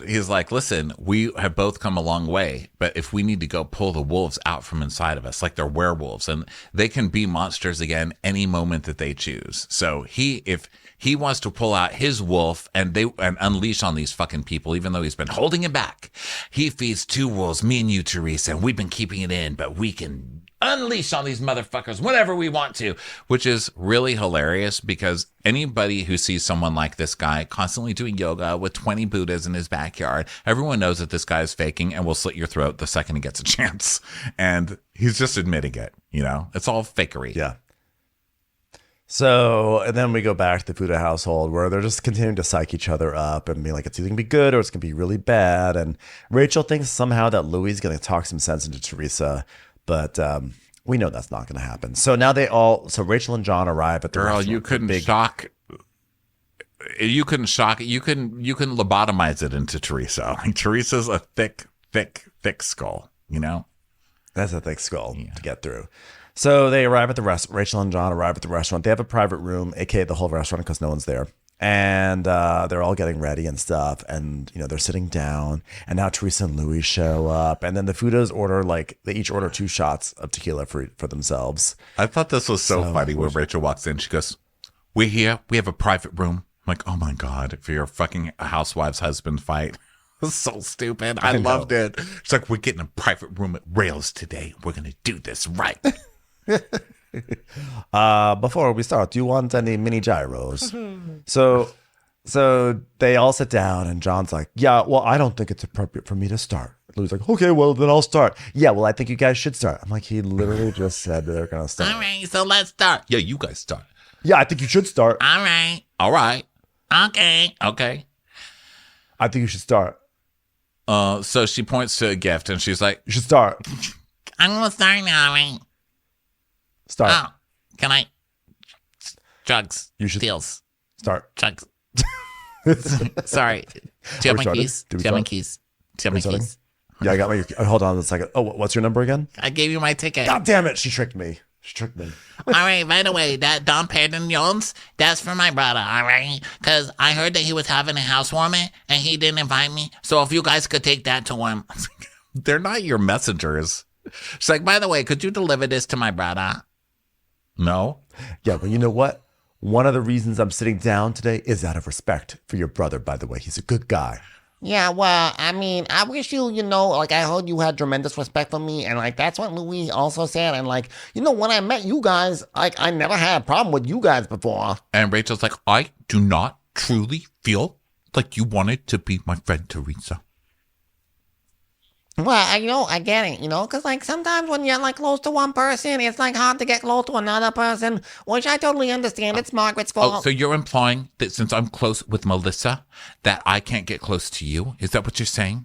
he's like, listen, we have both come a long way, but if we need to go pull the wolves out from inside of us, like they're werewolves, and they can be monsters again any moment that they choose. So if he wants to pull out his wolf and unleash on these fucking people, even though he's been holding it back, he feeds 2 wolves, me and you, Teresa, and we've been keeping it in, but we can unleash on these motherfuckers whenever we want to, which is really hilarious because anybody who sees someone like this guy constantly doing yoga with 20 Buddhas in his backyard, everyone knows that this guy is faking and will slit your throat the second he gets a chance. And he's just admitting it, you know? It's all fakery. Yeah. So, and then we go back to the Fuda household where they're just continuing to psych each other up and be like, it's either going to be good or it's going to be really bad. And Rachel thinks somehow that Louis is going to talk some sense into Teresa, but we know that's not going to happen. So now so Rachel and John arrive at the Girl, restaurant. you couldn't shock. You couldn't shock it. You can lobotomize it into Teresa. Like, Teresa's a thick skull, you know? That's a thick skull to get through. So they arrive at the restaurant. Rachel and John arrive at the restaurant. They have a private room, aka the whole restaurant, because no one's there. And they're all getting ready and stuff. And, you know, they're sitting down. And now Teresa and Louis show up. And then the Fudas order, they each order 2 shots of tequila for themselves. I thought this was so funny when Rachel walks in. She goes, "We're here. We have a private room." I'm like, oh my God, for your fucking housewives husband fight. It's so stupid. I loved it. It's like, we're getting a private room at Rails today. We're going to do this right. Before we start, do you want any mini gyros? So they all sit down and John's like, yeah, well, I don't think it's appropriate for me to start. Louis like, okay, well, then I'll start. Yeah, well, I think you guys should start. I'm like, he literally just said they're going to start. All right, so let's start. Yeah, you guys start. Yeah, I think you should start. All right. All right. Okay. Okay. I think you should start. So she points to a gift and she's like, You should start. I'm going to start now, right? Start. Oh, can I? Drugs. You should Deals. start. Drugs. Sorry. Do you have my keys? Do you have my keys? Do you have my keys? Yeah, I got my. Hold on a second. Oh, what's your number again? I gave you my ticket. God damn it! She tricked me. All right, by the way, that Dom Perignon, that's for my brother, all right? Because I heard that he was having a housewarming and he didn't invite me. So if you guys could take that to him. they're not your messengers. She's like, by the way, could you deliver this to my brother? No. Yeah, but you know what? One of the reasons I'm sitting down today is out of respect for your brother. By the way, he's a good guy. Yeah, well, I mean, I wish you, I heard you had tremendous respect for me, and, that's what Louis also said, and, when I met you guys, I never had a problem with you guys before. And Rachel's like, I do not truly feel like you wanted to be my friend, Teresa. Well, I get it, because, sometimes when you're, close to one person, it's, hard to get close to another person, which I totally understand. It's Margaret's fault. Oh, so you're implying that since I'm close with Melissa, that I can't get close to you? Is that what you're saying?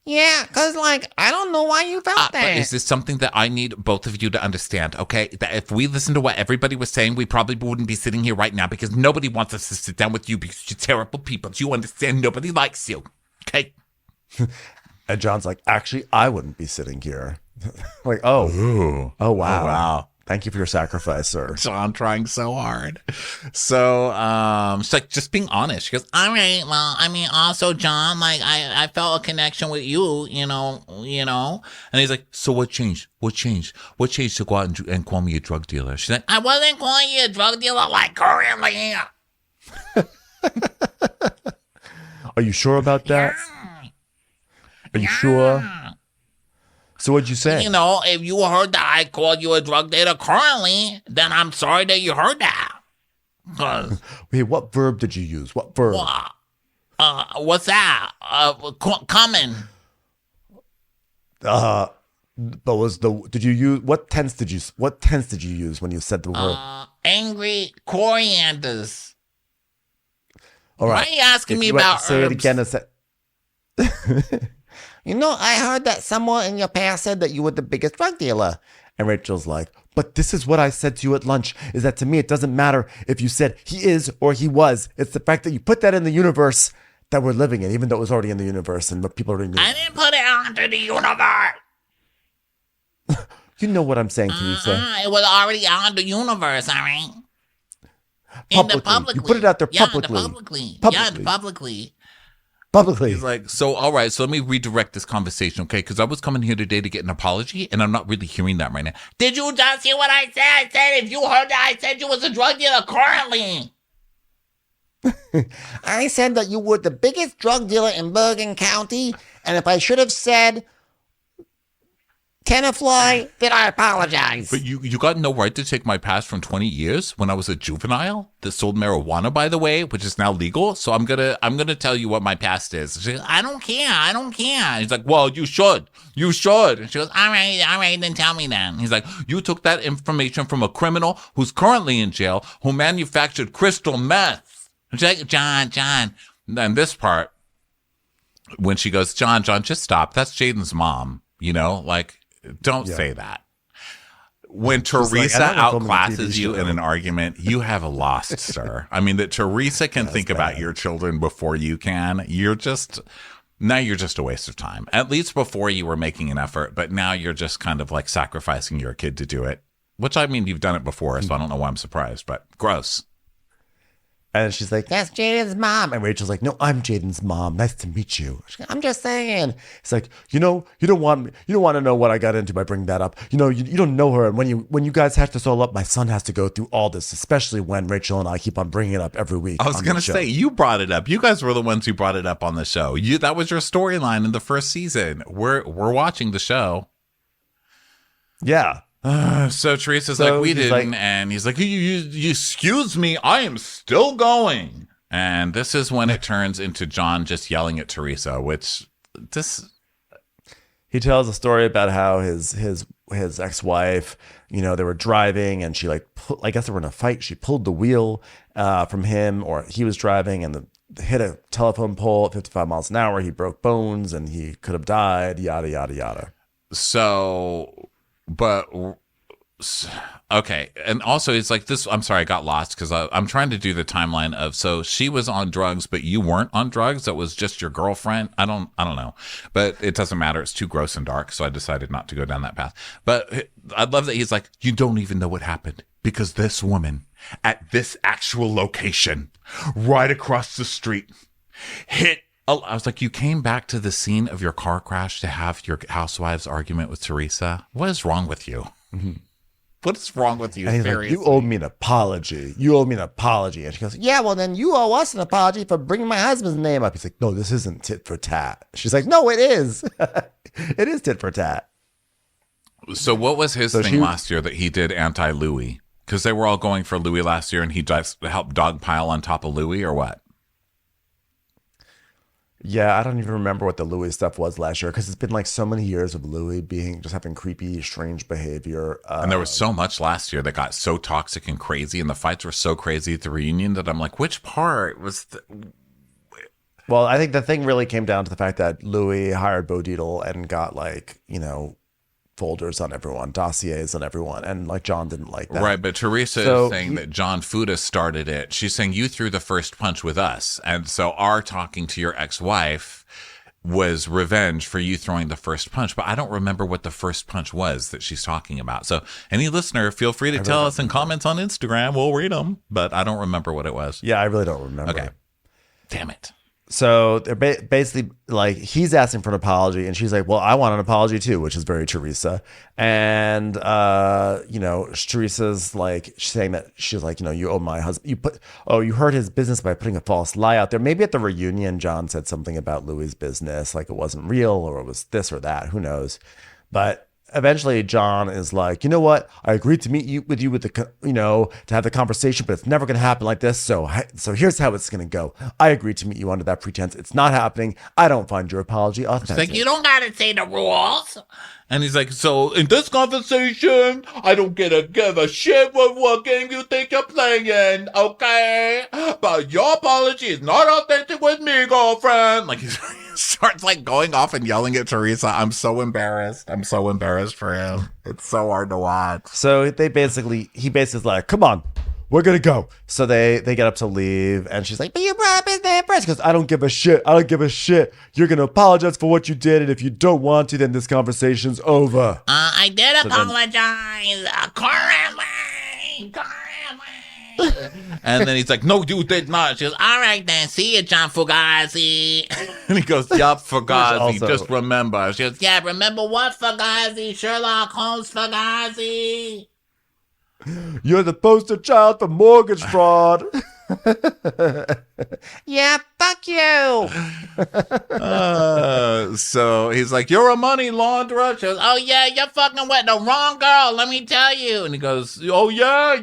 Yeah, because, I don't know why you felt that. But is this something that I need both of you to understand, okay? That if we listen to what everybody was saying, we probably wouldn't be sitting here right now because nobody wants us to sit down with you because you're terrible people. Do you understand? Nobody likes you, okay? And John's like, actually, I wouldn't be sitting here. Oh, wow. Wow. Thank you for your sacrifice, sir. John trying so hard. So she's like, just being honest. She goes, All right, well, I mean, also, John, I felt a connection with you, you know. and he's like, so what changed? What changed? What changed to go out and call me a drug dealer? She's like, I wasn't calling you a drug dealer currently. Are you sure about that? Are you sure? So what'd you say? If you heard that I called you a drug dealer currently, then I'm sorry that you heard that. 'Cause, Wait, what verb did you use? What verb? what's that? Coming. But did you use, what tense did you use when you said the word? Angry corianders. All right. Why are you asking If me you had about to say herbs? it again. I heard that someone in your past said that you were the biggest drug dealer. And Rachel's like, but this is what I said to you at lunch, is that to me, it doesn't matter if you said he is or he was. It's the fact that you put that in the universe that we're living in, even though it was already in the universe and what people are doing. I didn't put it onto the universe. You know what I'm saying, Teresa. It was already on the universe, all right? Publicly. You put it out there publicly. Publicly. he's like, so all right, so let me redirect this conversation, okay? Because I was coming here today to get an apology, and I'm not really hearing that right now. Did you just hear what I said? I said if you heard that, I said you was a drug dealer currently. I said that you were the biggest drug dealer in Bergen County, and if I should have said Tenafly, then I apologize. But you got no right to take my past from 20 years when I was a juvenile that sold marijuana, by the way, which is now legal. So I'm gonna tell you what my past is. She goes, I don't care. He's like, well, you should. And she goes, all right, then tell me then. He's like, you took that information from a criminal who's currently in jail who manufactured crystal meth. And she's like, John. And this part, when she goes, John, just stop. That's Jaden's mom. You know, like, don't say that. When Teresa outclasses you in an argument, you have lost, sir. I mean, that Teresa can think about your children before you can. You're just a waste of time. At least before you were making an effort, but now you're just kind of like sacrificing your kid to do it. Which, I mean, you've done it before, so I don't know why I'm surprised, but gross. And she's like, that's Jaden's mom. And Rachel's like, no, I'm Jaden's mom. Nice to meet you. I'm just saying. It's like, you don't want to know what I got into by bringing that up. You don't know her. And when you guys hatch this all up, my son has to go through all this, especially when Rachel and I keep on bringing it up every week. I was going to say, you brought it up. You guys were the ones who brought it up on the show. That was your storyline in the first season. We're watching the show. Yeah. So Teresa's like, we didn't, and he's like, you excuse me, I am still going. And this is when it turns into John just yelling at Teresa, he tells a story about how his ex-wife, they were driving and she I guess they were in a fight. She pulled the wheel from him, or he was driving and hit a telephone pole at 55 miles an hour. He broke bones and he could have died, yada, yada, yada. So, but okay. And also it's like this, I'm sorry, I got lost because I'm trying to do the timeline of, so she was on drugs, but you weren't on drugs. That was just your girlfriend. I don't know, but it doesn't matter. It's too gross and dark. So I decided not to go down that path, but I love that he's like, you don't even know what happened because this woman at this actual location right across the street hit. I was like, you came back to the scene of your car crash to have your Housewives argument with Teresa. What is wrong with you? Mm-hmm. What is wrong with you? And he's like, you owe me an apology. And she goes, yeah, well, then you owe us an apology for bringing my husband's name up. He's like, no, this isn't tit for tat. She's like, no, it is. It is tit for tat. So what was his thing last year that he did anti-Louis? Because they were all going for Louis last year and he just helped dogpile on top of Louis, or what? Yeah, I don't even remember what the Louis stuff was last year because it's been like so many years of Louis just having creepy, strange behavior. And there was so much last year that got so toxic and crazy, and the fights were so crazy at the reunion that I'm like, which part was Well, I think the thing really came down to the fact that Louis hired Bo Dietl and got folders on everyone, dossiers on everyone, and John didn't like that. Right, but Teresa is saying that John Fuda started it. She's saying you threw the first punch with us, and so our talking to your ex-wife was revenge for you throwing the first punch. But I don't remember what the first punch was that she's talking about. So any listener, feel free to tell us in comments on Instagram. We'll read them, but I don't remember what it was. Yeah, I really don't remember. Okay, damn it. So they're basically he's asking for an apology and she's like, well, I want an apology too, which is very Teresa. And, Teresa's saying that she's like, you owe my husband, you hurt his business by putting a false lie out there. Maybe at the reunion, John said something about Louis' business, like it wasn't real or it was this or that, who knows? But eventually John is like, you know what? I agreed to meet with you to have the conversation, but it's never going to happen like this. So here's how it's going to go. I agreed to meet you under that pretense. It's not happening. I don't find your apology authentic. It's like, you don't got to say the rules. And he's like, so in this conversation, I don't give a shit what game you think you're playing, okay? But your apology is not authentic with me, girlfriend. He starts going off and yelling at Teresa. I'm so embarrassed. I'm so embarrassed for him. It's so hard to watch. So he basically is like, come on, we're going to go. So they get up to leave and she's like, but you brought up his name first. Because I don't give a shit. You're going to apologize for what you did. And if you don't want to, then this conversation's over. I did apologize. Currently. And then he's like, no, you did not. She goes, all right then, see you, John Fugazi. And he goes, yup, Fugazi, just remember. She goes, yeah, remember what, Fugazi? Sherlock Holmes Fugazi. You're the poster child for mortgage fraud. Yeah, fuck you. So he's like, "You're a money launderer." She goes, "Oh yeah, you're fucking with the wrong girl, let me tell you." And he goes, "Oh yeah,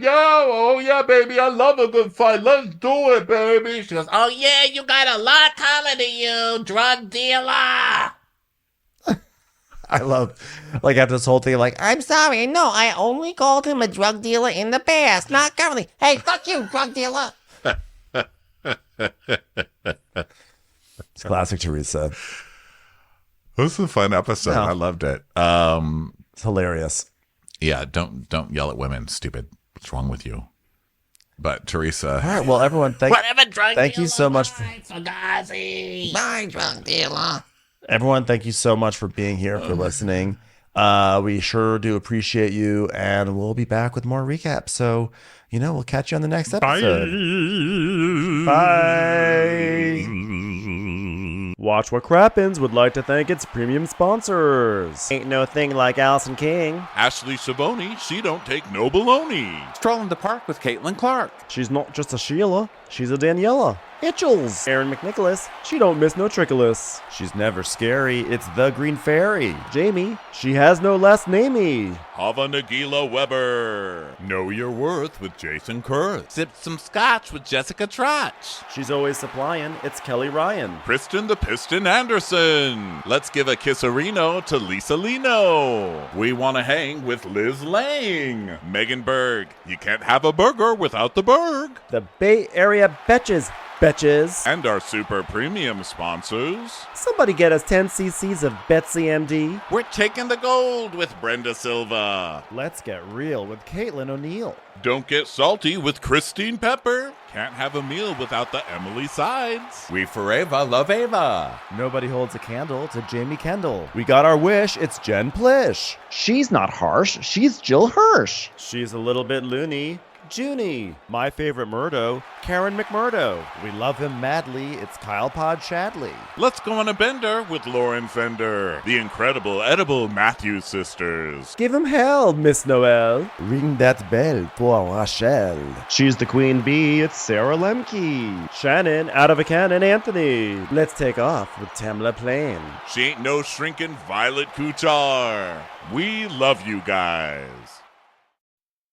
baby, I love a good fight. Let's do it, baby." She goes, "Oh yeah, you got a lot coming to you, drug dealer." I love, like, after this whole thing, like, I'm sorry. No, I only called him a drug dealer in the past, not currently. Hey, fuck you, drug dealer. it's classic Teresa. This was a fun episode. No. I loved it. It's hilarious. Yeah, don't yell at women, stupid. What's wrong with you? But Teresa, All right, well, everyone, Whatever drug thank you dealer so much wants, Fugazi. Bye, drug dealer. everyone, thank you so much for being here, for listening. We sure do appreciate you, and we'll be back with more recaps. So, we'll catch you on the next episode. Bye. Watch What Crappens would like to thank its premium sponsors. Ain't no thing like Allison King. Ashley Savoni, she don't take no baloney. Strolling the park with Caitlin Clark. She's not just a Sheila, she's a Daniela. Itchels. Aaron McNicholas, she don't miss no trickolas. She's never scary, it's the Green Fairy. Jamie, she has no last namey. Hava Nagila Weber. Know your worth with Jason Kurth. sipped some scotch with Jessica Trotch. She's always supplying, it's Kelly Ryan. Kristen the Piston Anderson. Let's give a kisserino to Lisa Lino. We want to hang with Liz Lang. Megan Berg. You can't have a burger without the Berg. The Bay Area Betches. And our super premium sponsors. Somebody get us 10 cc's of Betsy MD. We're taking the gold with Brenda Silva. Let's get real with Caitlin O'Neill. Don't get salty with Christine Pepper. Can't have a meal without the Emily Sides. We forever love Ava. Nobody holds a candle to Jamie Kendall. We got our wish, it's Jen Plish. She's not harsh, she's Jill Hirsch. She's a little bit loony. Junie. My favorite Murdo, Karen McMurdo. We love him madly, it's Kyle Pod Shadley. Let's go on a bender with Lauren Fender. The incredible edible Matthews sisters. Give him hell, Miss Noel. Ring that bell for Rachel. She's the queen bee, it's Sarah Lemke. Shannon, out of a cannon, Anthony. Let's take off with Tamla Plain. She ain't no shrinking Violet Kuchar. We love you guys.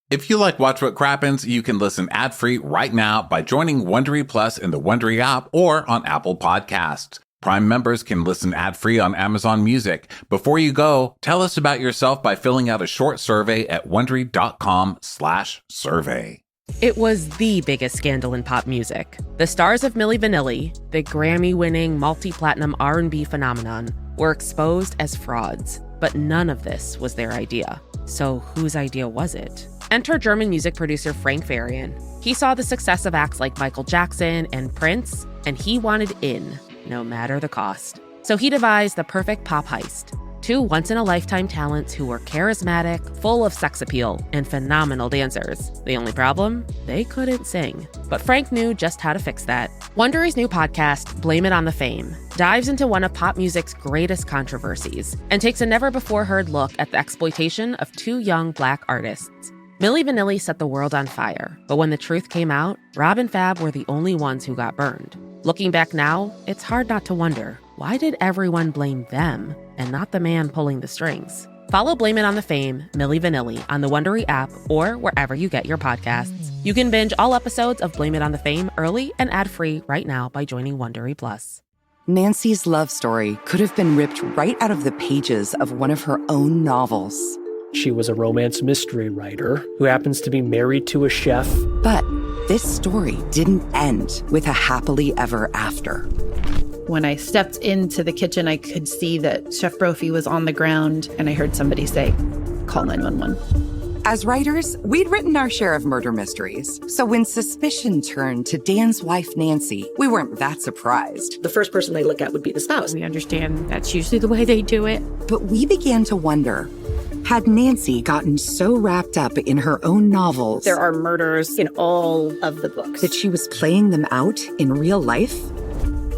If you like Watch What Crappens, you can listen ad-free right now by joining Wondery Plus in the Wondery app or on Apple Podcasts. Prime members can listen ad-free on Amazon Music. Before you go, tell us about yourself by filling out a short survey at Wondery.com/survey. It was the biggest scandal in pop music. The stars of Milli Vanilli, the Grammy-winning multi-platinum R&B phenomenon, were exposed as frauds. But none of this was their idea. So whose idea was it? Enter German music producer Frank Farian. He saw the success of acts like Michael Jackson and Prince, and he wanted in, no matter the cost. So he devised the perfect pop heist. Two once-in-a-lifetime talents who were charismatic, full of sex appeal, and phenomenal dancers. The only problem? They couldn't sing. But Frank knew just how to fix that. Wondery's new podcast, Blame It on the Fame, dives into one of pop music's greatest controversies and takes a never-before-heard look at the exploitation of two young Black artists. Milli Vanilli set the world on fire, but when the truth came out, Rob and Fab were the only ones who got burned. Looking back now, it's hard not to wonder, why did everyone blame them and not the man pulling the strings? Follow Blame It on the Fame, Milli Vanilli on the Wondery app or wherever you get your podcasts. You can binge all episodes of Blame It on the Fame early and ad-free right now by joining Wondery Plus. Nancy's love story could have been ripped right out of the pages of one of her own novels. She was a romance mystery writer who happens to be married to a chef. But this story didn't end with a happily ever after. When I stepped into the kitchen, I could see that Chef Brophy was on the ground, and I heard somebody say, "Call 911." As writers, we'd written our share of murder mysteries. So when suspicion turned to Dan's wife, Nancy, we weren't that surprised. The first person they look at would be the spouse. We understand that's usually the way they do it. But we began to wonder, had Nancy gotten so wrapped up in her own novels? There are murders in all of the books. That she was playing them out in real life?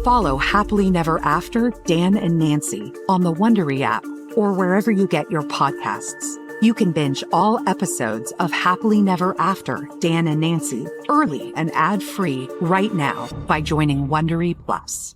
Follow Happily Never After, Dan and Nancy on the Wondery app or wherever you get your podcasts. You can binge all episodes of Happily Never After, Dan and Nancy early and ad-free right now by joining Wondery Plus.